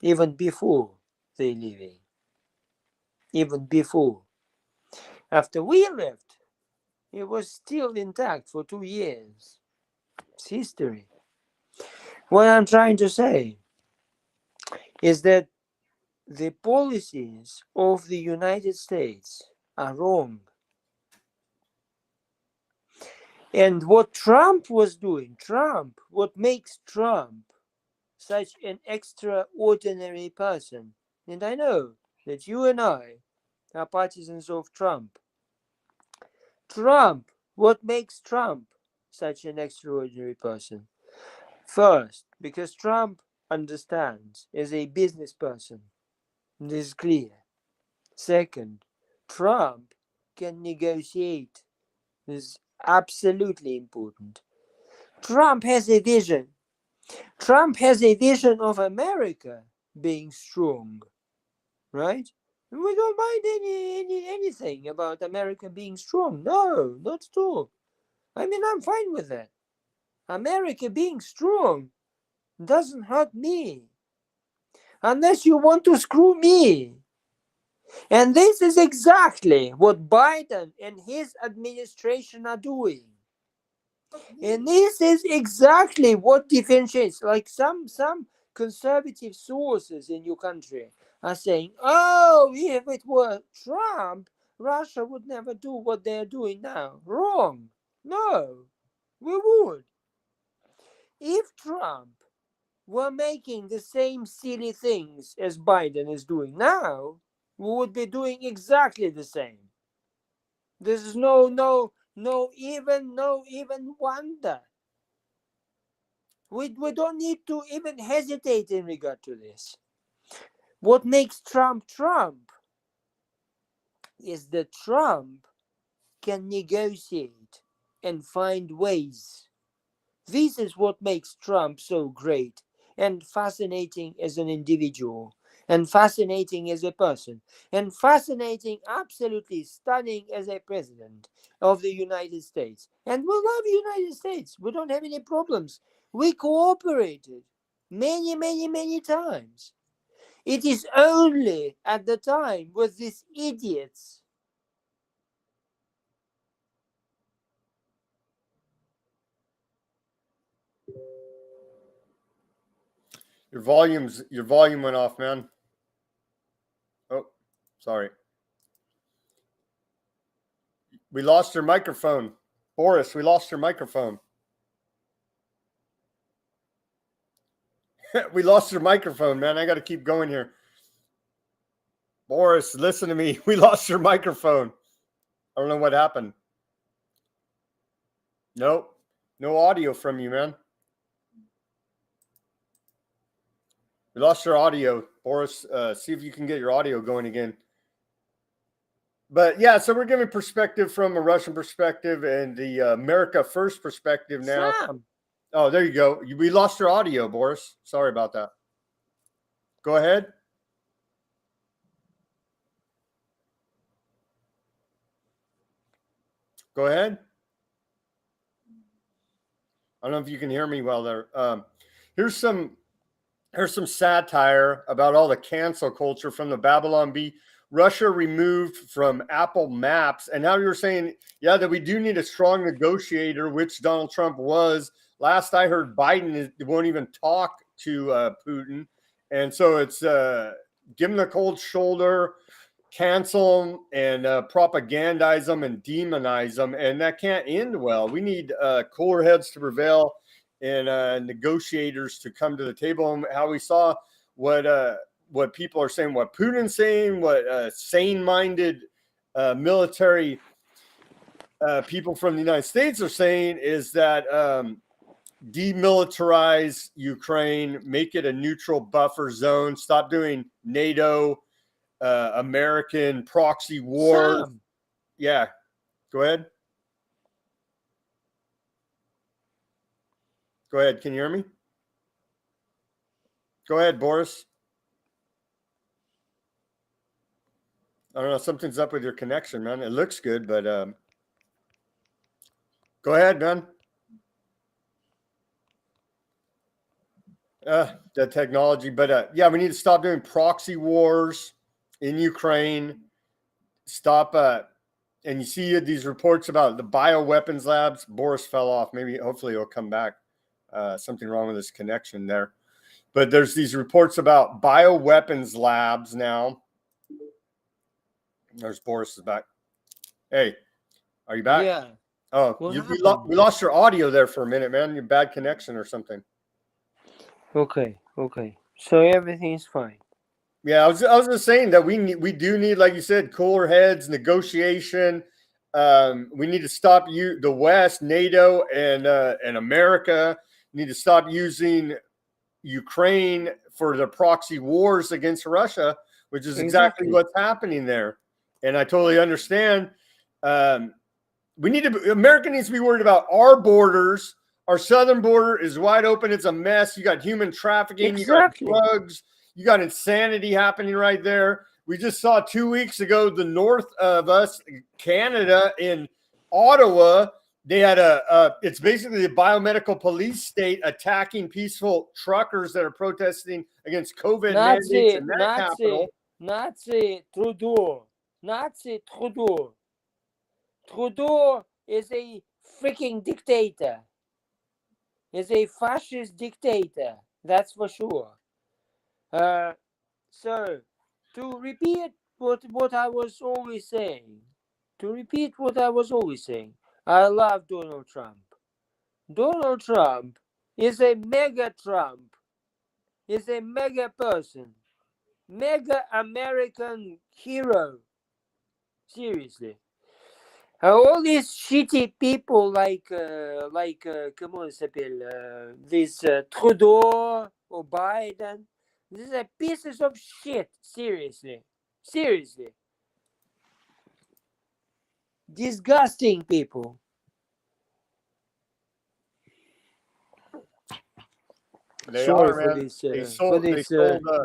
Even before they leaving. Even before. After we left, it was still intact for 2 years. It's history. What I'm trying to say is that the policies of the United States are wrong. And what Trump was doing, what makes Trump such an extraordinary person, and I know that you and I are partisans of Trump. What makes Trump such an extraordinary person? First, because Trump understands as a business person. This is clear. Second, Trump can negotiate. This is absolutely important. Trump has a vision. Trump has a vision of America being strong, right? We don't mind anything about America being strong. No, not at all. I mean, I'm fine with that. America being strong doesn't hurt me. Unless you want to screw me. And this is exactly what Biden and his administration are doing. And this is exactly what differentiates. Like some conservative sources in your country are saying, oh, if it were Trump, Russia would never do what they're doing now. Wrong. No, we would. If Trump were making the same silly things as Biden is doing now, we would be doing exactly the same. This is no even wonder. We don't need to even hesitate in regard to this. What makes Trump is that Trump can negotiate and find ways This is what makes Trump so great and fascinating as an individual, and fascinating as a person, and fascinating, absolutely stunning as a president of the United States. And we love the United States. We don't have any problems. We cooperated many times. It is only at the time with these idiots.
Your volume went off, man. Oh, sorry. We lost your microphone. Boris, we lost your microphone. We lost your microphone, man. I got to keep going here. Boris, listen to me. We lost your microphone. I don't know what happened. Nope. No audio from you, man. We lost your audio. Boris, see if you can get your audio going again. But yeah, so we're giving perspective from a Russian perspective and the America First perspective now.
Sam.
Oh, there you go. We lost your audio, Boris. Sorry about that. Go ahead. Go ahead. I don't know if you can hear me well there. Here's some satire about all the cancel culture from the Babylon Bee. Russia removed from Apple Maps. And now you're saying, yeah, that we do need a strong negotiator, which Donald Trump was. Last I heard, Biden won't even talk to Putin. And so it's give him the cold shoulder, cancel them, and propagandize them and demonize them. And that can't end well. We need cooler heads to prevail and negotiators to come to the table. And how we saw what people are saying, what Putin's saying, what sane-minded military people from the United States are saying is that demilitarize Ukraine, make it a neutral buffer zone, stop doing NATO, American proxy wars.
Sam.
Yeah, go ahead. Go ahead. Can you hear me? Go ahead, Boris. I don't know. Something's up with your connection, man. It looks good, but go ahead, man. The technology, but yeah, we need to stop doing proxy wars in Ukraine. Stop. And you see these reports about the bioweapons labs. Boris fell off. Maybe, hopefully, he'll come back. Something wrong with his connection there. But there's these reports about bioweapons labs now. There's Boris is back. Hey, are you back?
Yeah.
Oh, we lost your audio there for a minute, man. Your bad connection or something.
Okay. So everything is fine.
Yeah, I was just saying that we do need, like you said, cooler heads, negotiation. We need to stop the West, NATO, and America need to stop using Ukraine for the proxy wars against Russia, which is exactly what's happening there. And I totally understand. America needs to be worried about our borders. Our southern border is wide open. It's a mess. You got human trafficking. You got drugs. You got insanity happening right there. We just saw 2 weeks ago the north of us, Canada, in Ottawa. They had it's basically the biomedical police state attacking peaceful truckers that are protesting against COVID mandates in that capital.
Nazi Trudeau. Trudeau is a freaking dictator. Is a fascist dictator. That's for sure. So, to repeat what I was always saying, I love Donald Trump. Donald Trump is a mega Trump, is a mega person, mega American hero. Seriously. All these shitty people like comment s'appelle, this Trudeau or Biden, these are pieces of shit. Seriously. Disgusting people.
They
Sorry
are,
for
man.
this
They sold.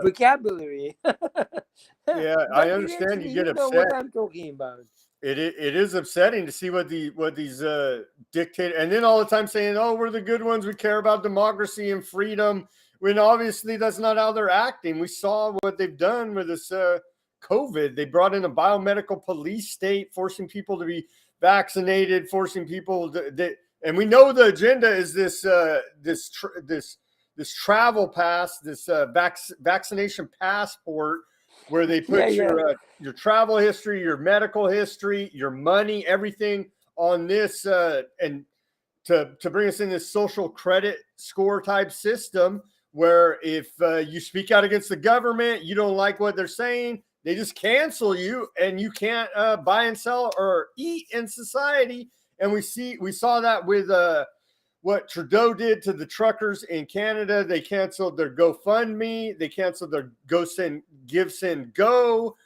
vocabulary.
Yeah, I
But
understand you
eventually,
get
you know
upset.
what I'm talking about.
It is upsetting to see what these dictate, and then all the time saying, "Oh, we're the good ones. We care about democracy and freedom." When obviously that's not how they're acting. We saw what they've done with this COVID. They brought in a biomedical police state, forcing people to be vaccinated, forcing people and we know the agenda is this travel pass, this vaccination passport, where they put your travel history, your medical history, your money, everything on this, and to bring us in this social credit score type system, where if you speak out against the government, you don't like what they're saying, they just cancel you, and you can't buy and sell or eat in society. And we saw that with what Trudeau did to the truckers in Canada. They canceled their GoFundMe. They canceled their Give Send Go.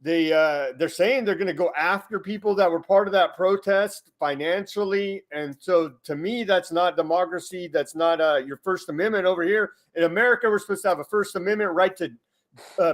They're saying they're going to go after people that were part of that protest financially. And so to me, that's not democracy. That's not your First Amendment. Over here in America, we're supposed to have a First Amendment right to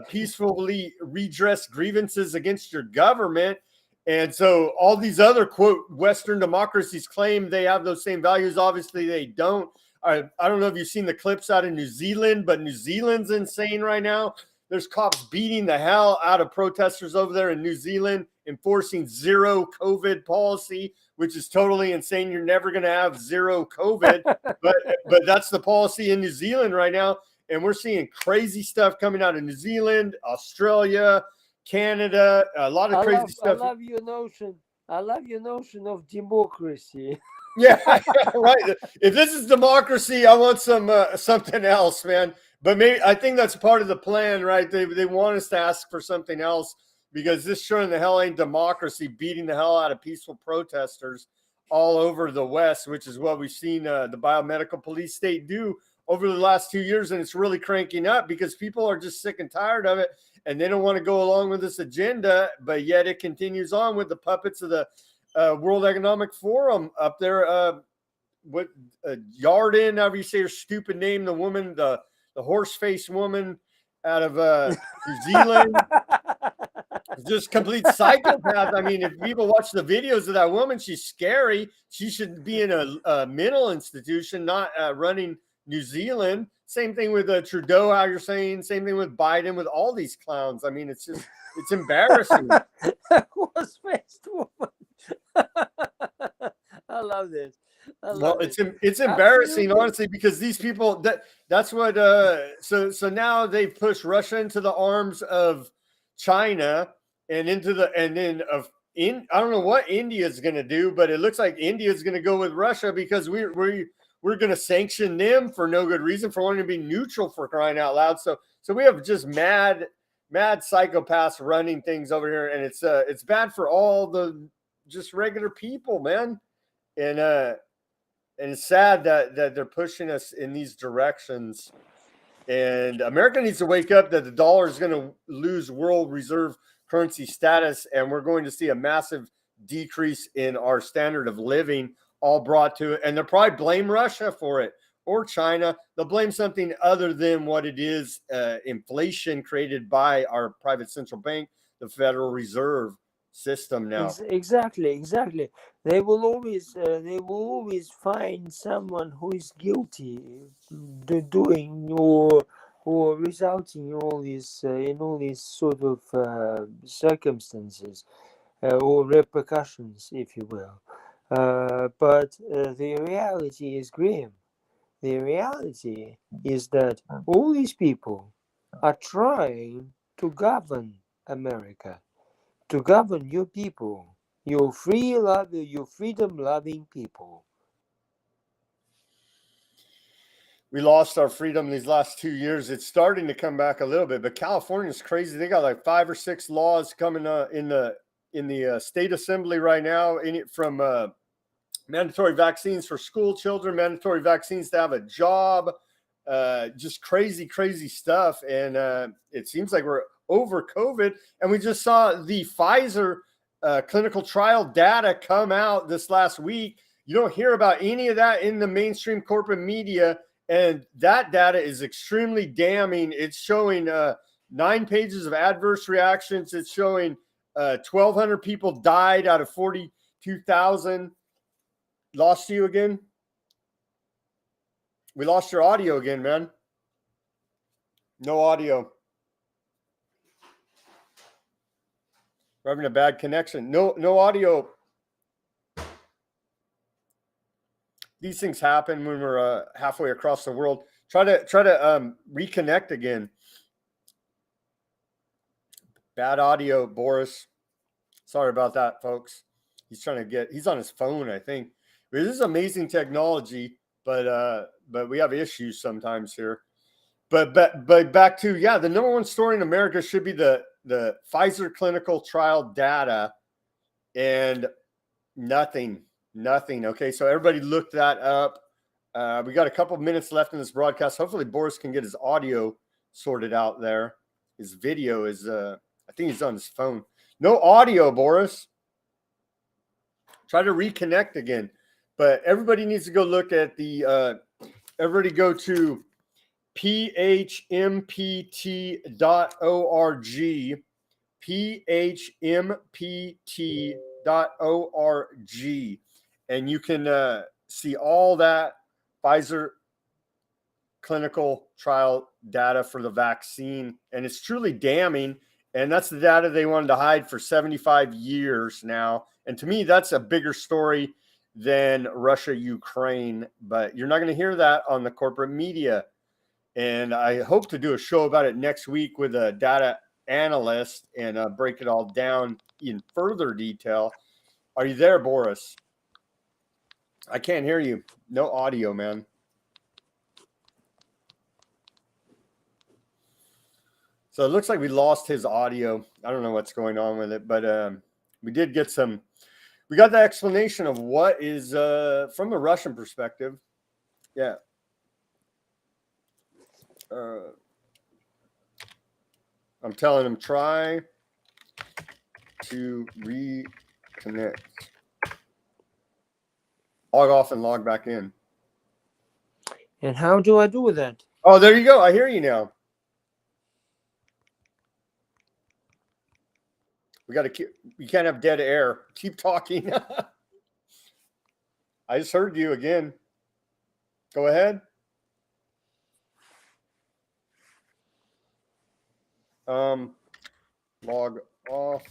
peacefully redress grievances against your government. And so all these other, quote, Western democracies claim they have those same values. Obviously, they don't. I don't know if you've seen the clips out of New Zealand, but New Zealand's insane right now. There's cops beating the hell out of protesters over there in New Zealand, enforcing zero COVID policy, which is totally insane. You're never going to have zero COVID, but that's the policy in New Zealand right now. And we're seeing crazy stuff coming out of New Zealand, Australia, Canada, a lot of crazy stuff.
I love your notion of democracy.
Yeah, right. If this is democracy, I want something else, man. But maybe I think that's part of the plan, right? They want us to ask for something else, because this sure in the hell ain't democracy, beating the hell out of peaceful protesters all over the West, which is what we've seen the biomedical police state do over the last 2 years. And it's really cranking up because people are just sick and tired of it, and they don't want to go along with this agenda. But yet it continues on with the puppets of the World Economic Forum up there. What Yarden, however you say her stupid name, the woman, the horse-faced woman out of New Zealand, just complete psychopath. I mean, if people watch the videos of that woman, she's scary. She should be in a mental institution, not running New Zealand. Same thing with Trudeau, how you're saying. Same thing with Biden, with all these clowns. I mean, it's embarrassing.
Horse-faced woman. I love this.
It's embarrassing, honestly, because these people, that's what so now they've pushed Russia into the arms of China and I don't know what India is going to do, but it looks like India is going to go with Russia, because we're going to sanction them for no good reason, for wanting to be neutral, for crying out loud. So we have just mad psychopaths running things over here, and it's bad for all the just regular people, man. And it's sad that they're pushing us in these directions. And America needs to wake up that the dollar is going to lose world reserve currency status, and we're going to see a massive decrease in our standard of living, all brought to it. And they'll probably blame Russia for it, or China. They'll blame something other than what it is, inflation created by our private central bank, the Federal Reserve System now.
Exactly. They will always find someone who is guilty doing or resulting in all these sort of circumstances or repercussions, if you will. But the reality is grim. The reality is that all these people are trying to govern America, to govern your people, your freedom-loving people.
We lost our freedom these last 2 years. It's starting to come back a little bit, but California's crazy. They got like 5 or 6 laws coming in the state assembly right now, from mandatory vaccines for school children, mandatory vaccines to have a job, just crazy stuff. And it seems like we're over COVID. And we just saw the Pfizer clinical trial data come out this last week. You don't hear about any of that in the mainstream corporate media. And that data is extremely damning. It's showing 9 pages of adverse reactions. It's showing 1,200 people died out of 42,000. Lost you again? We lost your audio again, man. No audio. We're having a bad connection. No audio. These things happen when we're halfway across the world. Try to reconnect again. Bad audio, Boris. Sorry about that, folks. He's on his phone, I think. This is amazing technology, but we have issues sometimes here. But back to, the number one story in America should be the Pfizer clinical trial data, and nothing. Okay, so everybody look that up. We got a couple minutes left in this broadcast. Hopefully Boris can get his audio sorted out there. His video is, I think he's on his phone. No audio, Boris. Try to reconnect again. But everybody needs to go look at the, everybody go to phmpt.org, phmpt.org, and you can see all that Pfizer clinical trial data for the vaccine, and it's truly damning. And that's the data they wanted to hide for 75 years now. And to me, that's a bigger story than Russia, Ukraine, but you're not going to hear that on the corporate media. And I hope to do a show about it next week with a data analyst and break it all down in further detail. Are you there, Boris? I can't hear you. No audio, man. So it looks like we lost his audio. I don't know what's going on with it, but we did get we got the explanation of what is from the Russian perspective. Yeah. I'm telling him, try to reconnect. Log off and log back in.
And how do I do that?
Oh, there you go. I hear you now. We can't have dead air. Keep talking. I just heard you again. Go ahead. Log off,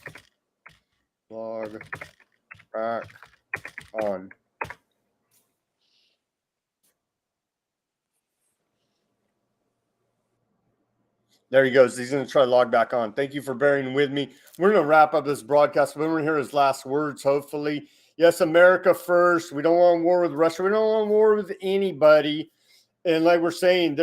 log back on. There he goes. He's going to try to log back on. Thank you for bearing with me. We're going to wrap up this broadcast. We're going to hear his last words, hopefully. Yes, America first. We don't want war with Russia. We don't want war with anybody. And like we're saying,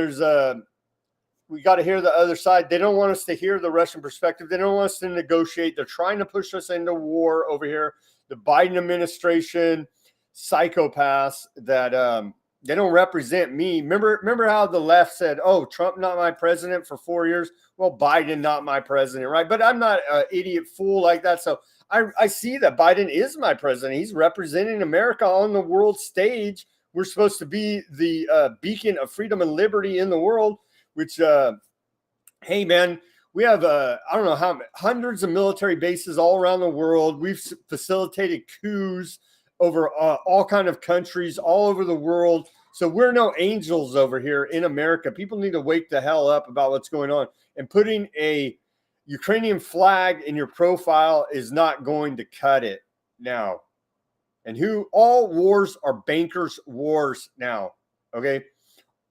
we got to hear the other side. They don't want us to hear the Russian perspective. They don't want us to negotiate. They're trying to push us into war over here. The Biden administration, psychopaths that they don't represent me. Remember how the left said, oh, Trump not my president for 4 years? Well, Biden not my president, right? But I'm not an idiot fool like that. So I see that Biden is my president. He's representing America on the world stage. We're supposed to be the beacon of freedom and liberty in the world, which, hey, man, we have, I don't know how hundreds of military bases all around the world. We've facilitated coups over all kind of countries all over the world. So we're no angels over here in America. People need to wake the hell up about what's going on. And putting a Ukrainian flag in your profile is not going to cut it now. And all wars are bankers' wars now. Okay.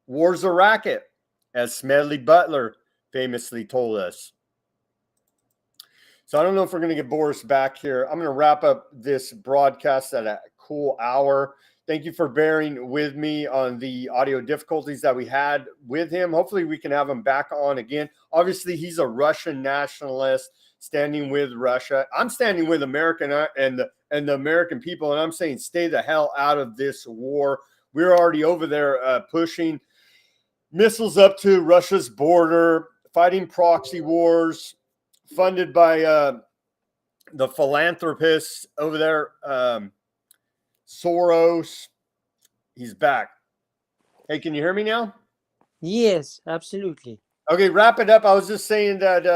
War's a racket, as Smedley Butler famously told us. So I don't know if we're going to get Boris back here. I'm going to wrap up this broadcast at a cool hour. Thank you for bearing with me on the audio difficulties that we had with him. Hopefully we can have him back on again. Obviously, he's a Russian nationalist standing with Russia. I'm standing with America and the American people, and I'm saying stay the hell out of this war. We're already over there pushing missiles up to Russia's border, fighting proxy wars, funded by the philanthropists over there. Soros, he's back. Hey, can you hear me now?
Yes, absolutely.
Okay, wrap it up. I was just saying that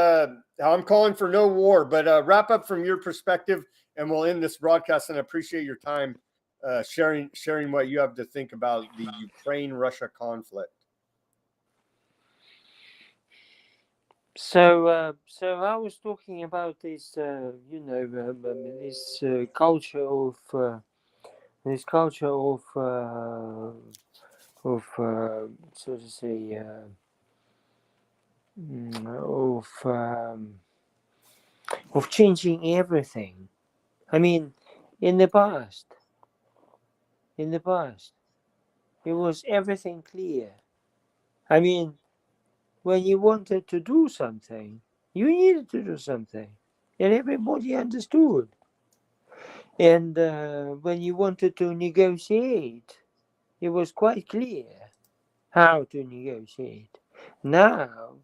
I'm calling for no war, but wrap up from your perspective, and we'll end this broadcast. And I appreciate your time sharing what you have to think about the Ukraine-Russia conflict.
So I was talking about this, this culture of so to say, of changing everything. I mean, in the past, it was everything clear. I mean, when you wanted to do something, you needed to do something, and everybody understood. And when you wanted to negotiate, it was quite clear how to negotiate. Now,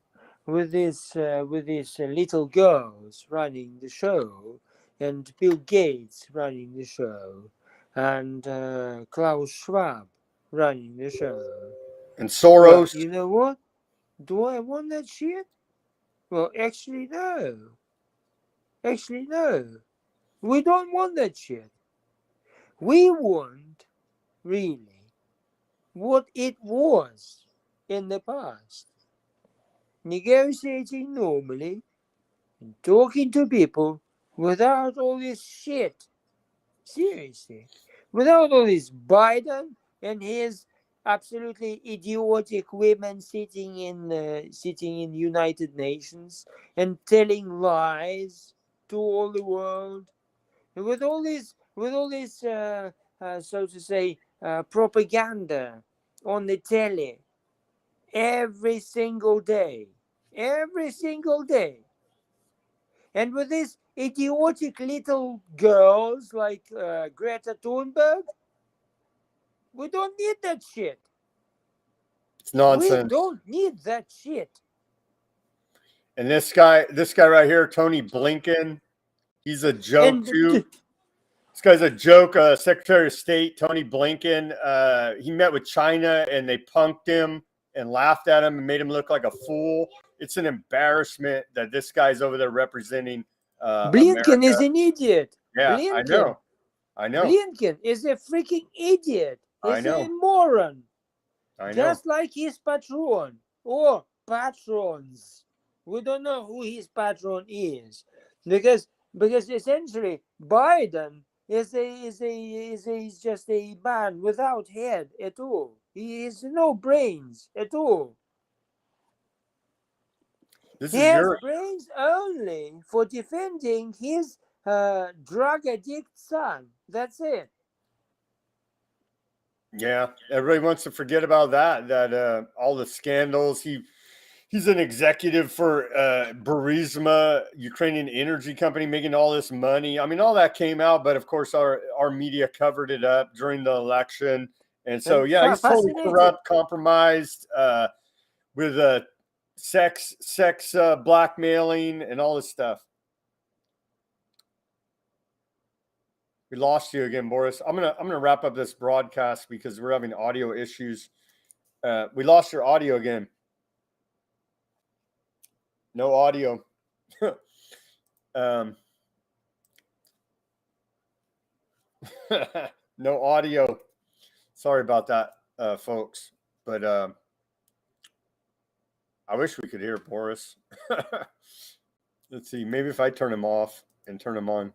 with these little girls running the show, and Bill Gates running the show, and Klaus Schwab running the show,
And
well,
Soros.
you know what? Do I want that shit? Well, actually, no. Actually, no. We don't want that shit. We want, really, what it was in the past. Negotiating normally, and talking to people without all this shit. Seriously. Without all this Biden and his absolutely idiotic women sitting in United Nations and telling lies to all the world. And with all this so to say, propaganda on the telly every single day, and with these idiotic little girls like Greta Thunberg, we don't need that shit.
It's nonsense.
We don't need that shit.
And this guy right here, Tony Blinken, he's a joke too. This guy's a joke. Secretary of State Tony Blinken, he met with China and they punked him and laughed at him and made him look like a fool. It's an embarrassment that this guy's over there representing
Blinken
America.
is an idiot.
Yeah,
Blinken.
I know.
Blinken is a freaking idiot. He's a moron.
I know.
Just like his patron or patrons. We don't know who his patron is, because essentially Biden is just a man without head at all. He has no brains at all. He has brains only for defending his drug addict son. That's it.
Yeah, everybody wants to forget about that all the scandals. He's an executive for Burisma, Ukrainian energy company, making all this money. I mean, all that came out, but of course our media covered it up during the election. And so, yeah, he's totally corrupt, compromised with sex blackmailing and all this stuff. We lost you again, Boris. I'm gonna wrap up this broadcast because we're having audio issues. We lost your audio again. No audio. No audio. Sorry about that, folks. But I wish we could hear Boris. Let's see. Maybe if I turn him off and turn him on.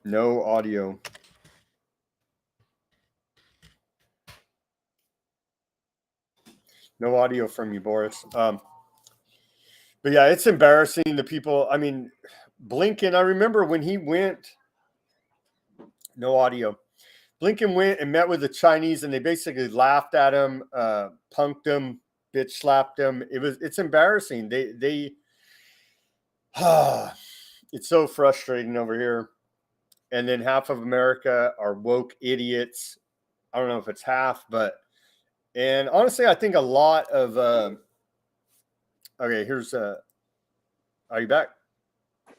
No audio. No audio from you, Boris. But yeah, it's embarrassing. The people, I mean, Blinken, I remember when he went, no audio. Blinken went and met with the Chinese and they basically laughed at him, punked him, bitch slapped him. It's embarrassing. It's so frustrating over here. And then half of America are woke idiots. I don't know if it's half, and honestly, I think a lot of, okay, here's, are you back?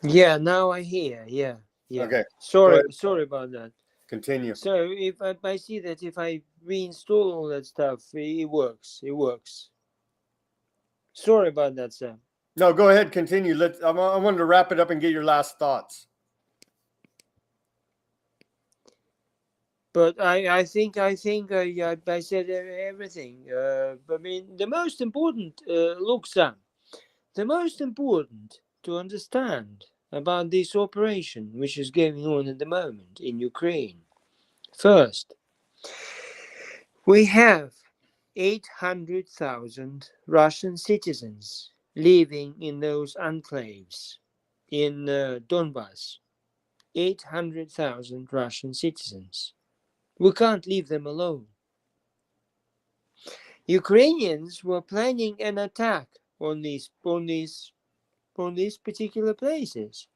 Yeah, now I hear. Yeah.
Okay.
Sorry about that.
Continue.
So if I see that if I reinstall all that stuff, it works. It works. Sorry about that, Sam.
No, go ahead. Continue. I wanted to wrap it up and get your last thoughts.
But I think I said everything. I mean, the most important, look, Sam, the most important to understand about this operation which is going on at the moment in Ukraine. First, we have 800,000 Russian citizens living in those enclaves in Donbass. 800,000 Russian citizens. We can't leave them alone. Ukrainians were planning an attack on these particular places.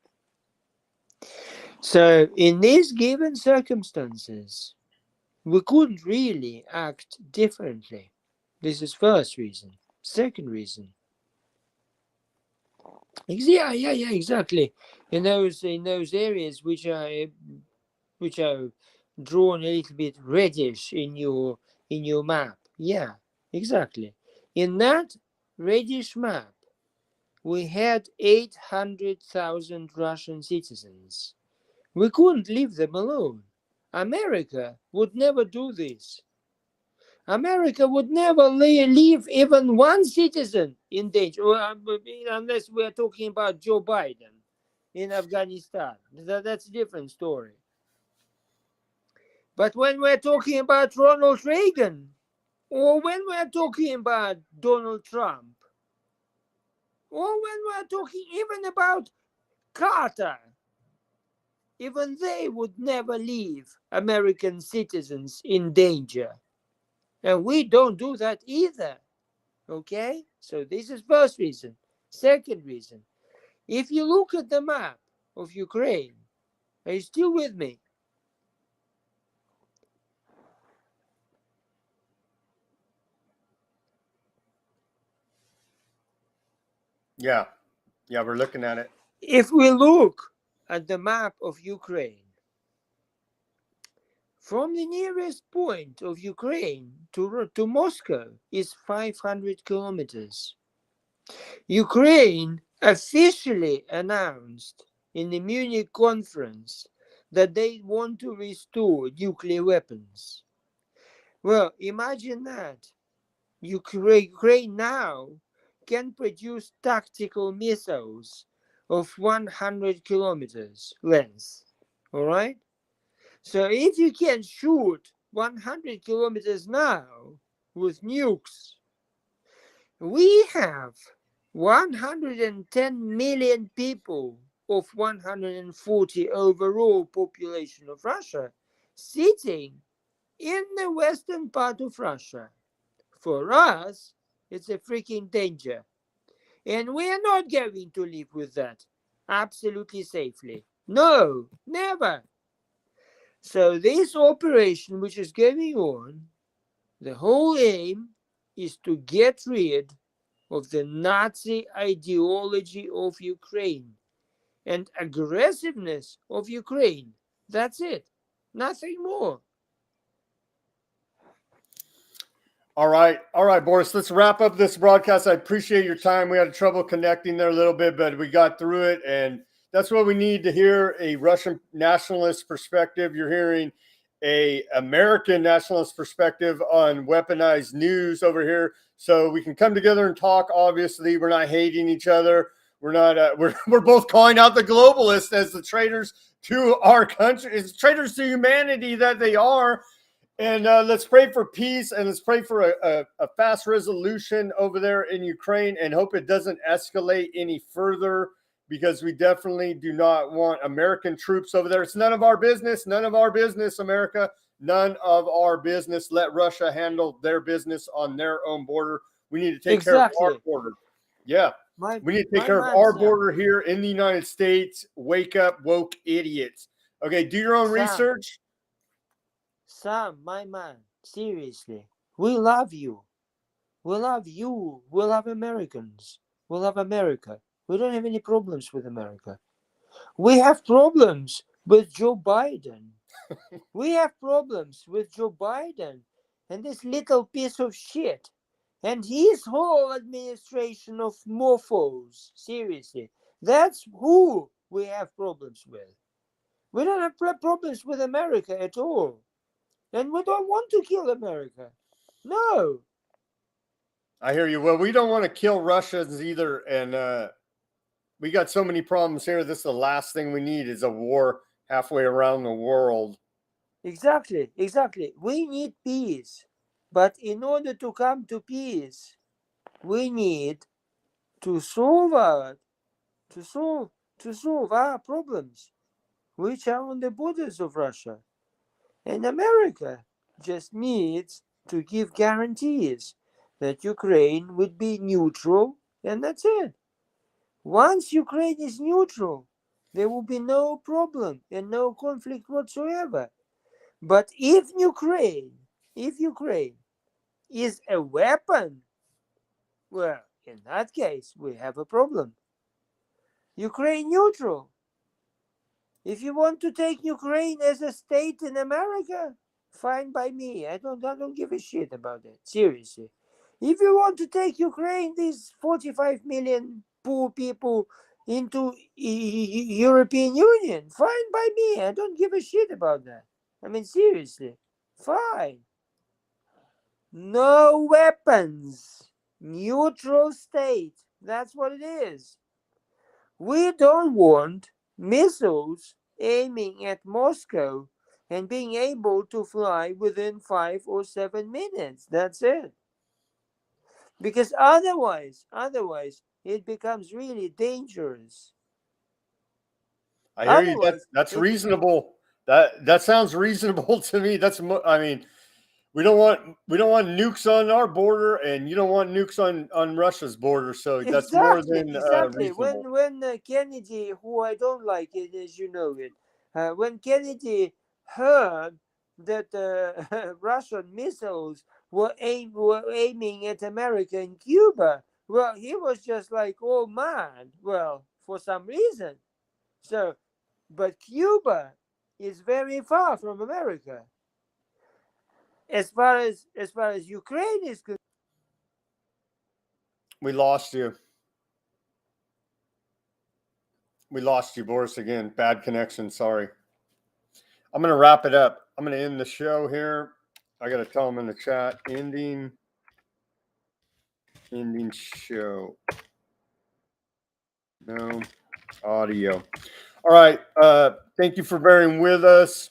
So in these given circumstances, we couldn't really act differently. This is first reason. Second reason. Yeah, exactly. In those areas which are drawn a little bit reddish in your map. Yeah, exactly. In that reddish map, we had 800,000 Russian citizens. We couldn't leave them alone. America would never do this. America would never leave even one citizen in danger, unless we're talking about Joe Biden in Afghanistan. That's a different story. But when we're talking about Ronald Reagan, or when we're talking about Donald Trump, or when we're talking even about Carter, even they would never leave American citizens in danger. And we don't do that either. Okay? So this is first reason. Second reason, if you look at the map of Ukraine, are you still with me?
Yeah, we're looking at it.
If we look at the map of Ukraine, from the nearest point of Ukraine to Moscow is 500 kilometers. Ukraine officially announced in the Munich conference that they want to restore nuclear weapons. Well, imagine that. Ukraine now can produce tactical missiles of 100 kilometers length. All right? So if you can shoot 100 kilometers now with nukes, we have 110 million people of 140 overall population of Russia sitting in the western part of Russia. For us, it's a freaking danger. And we are not going to live with that absolutely safely. No, never. So this operation which is going on, the whole aim is to get rid of the Nazi ideology of Ukraine and aggressiveness of Ukraine. That's it. Nothing more.
All right, Boris, let's wrap up this broadcast. I appreciate your time. We had trouble connecting there a little bit, but we got through it, and that's what we need to hear, a Russian nationalist perspective. You're hearing a American nationalist perspective on weaponized news over here, so we can come together and talk. Obviously, we're not hating each other. We're not. We're both calling out the globalists as the traitors to our country, as traitors to humanity that they are. And let's pray for peace, and let's pray for a fast resolution over there in Ukraine, and hope it doesn't escalate any further, because we definitely do not want American troops over there. It's none of our business. None of our business, America. None of our business. Let Russia handle their business on their own border. We need to take care of our border. Yeah. We need to take care of our border here in the United States. Wake up, woke idiots. Okay, do your own research.
Sam, my man, seriously, we love you. We love you. We love Americans. We love America. We don't have any problems with America. We have problems with Joe Biden. We have problems with Joe Biden and this little piece of shit and his whole administration of mofos. Seriously, that's who we have problems with. We don't have problems with America at all. And we don't want to kill America. No.
I hear you. Well, we don't want to kill Russians either. And we got so many problems here. This is the last thing we need is a war halfway around the world.
Exactly. We need peace. But in order to come to peace, we need to solve our problems, which are on the borders of Russia. And America just needs to give guarantees that Ukraine would be neutral, and that's it. Once Ukraine is neutral, there will be no problem and no conflict whatsoever. But if Ukraine is a weapon, well, in that case, we have a problem. Ukraine neutral. If you want to take Ukraine as a state in America, fine by me. I don't give a shit about that. Seriously. If you want to take Ukraine, these 45 million poor people, into European Union, fine by me. I don't give a shit about that. I mean, seriously. Fine. No weapons. Neutral state. That's what it is. We don't want missiles aiming at Moscow and being able to fly within 5 or 7 minutes. That's it. Because otherwise, it becomes really dangerous.
I hear you. That's reasonable. That sounds reasonable to me. I mean, we don't want nukes on our border, and you don't want nukes on Russia's border. So that's more than reasonable.
When Kennedy, who I don't like it, as you know it, when Kennedy heard that Russian missiles were aiming at America and Cuba, well, he was just like, oh man, well, for some reason. So, but Cuba is very far from America. As far as Ukraine is concerned.
We lost you. We lost you, Boris, again. Bad connection. Sorry. I'm going to wrap it up. I'm going to end the show here. I got to tell them in the chat. Ending show. No audio. All right. Thank you for bearing with us.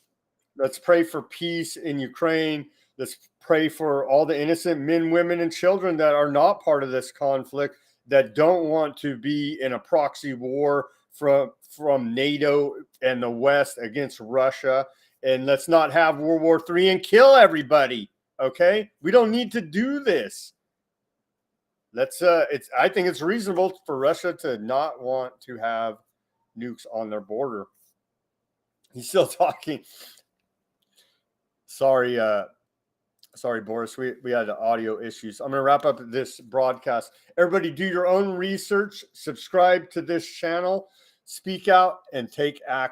Let's pray for peace in Ukraine. Let's pray for all the innocent men, women, and children that are not part of this conflict, that don't want to be in a proxy war from NATO and the West against Russia. And let's not have World War III and kill everybody. Okay? We don't need to do this. I think it's reasonable for Russia to not want to have nukes on their border. He's still talking. Sorry, Boris. We had audio issues. I'm going to wrap up this broadcast. Everybody do your own research. Subscribe to this channel. Speak out and take action.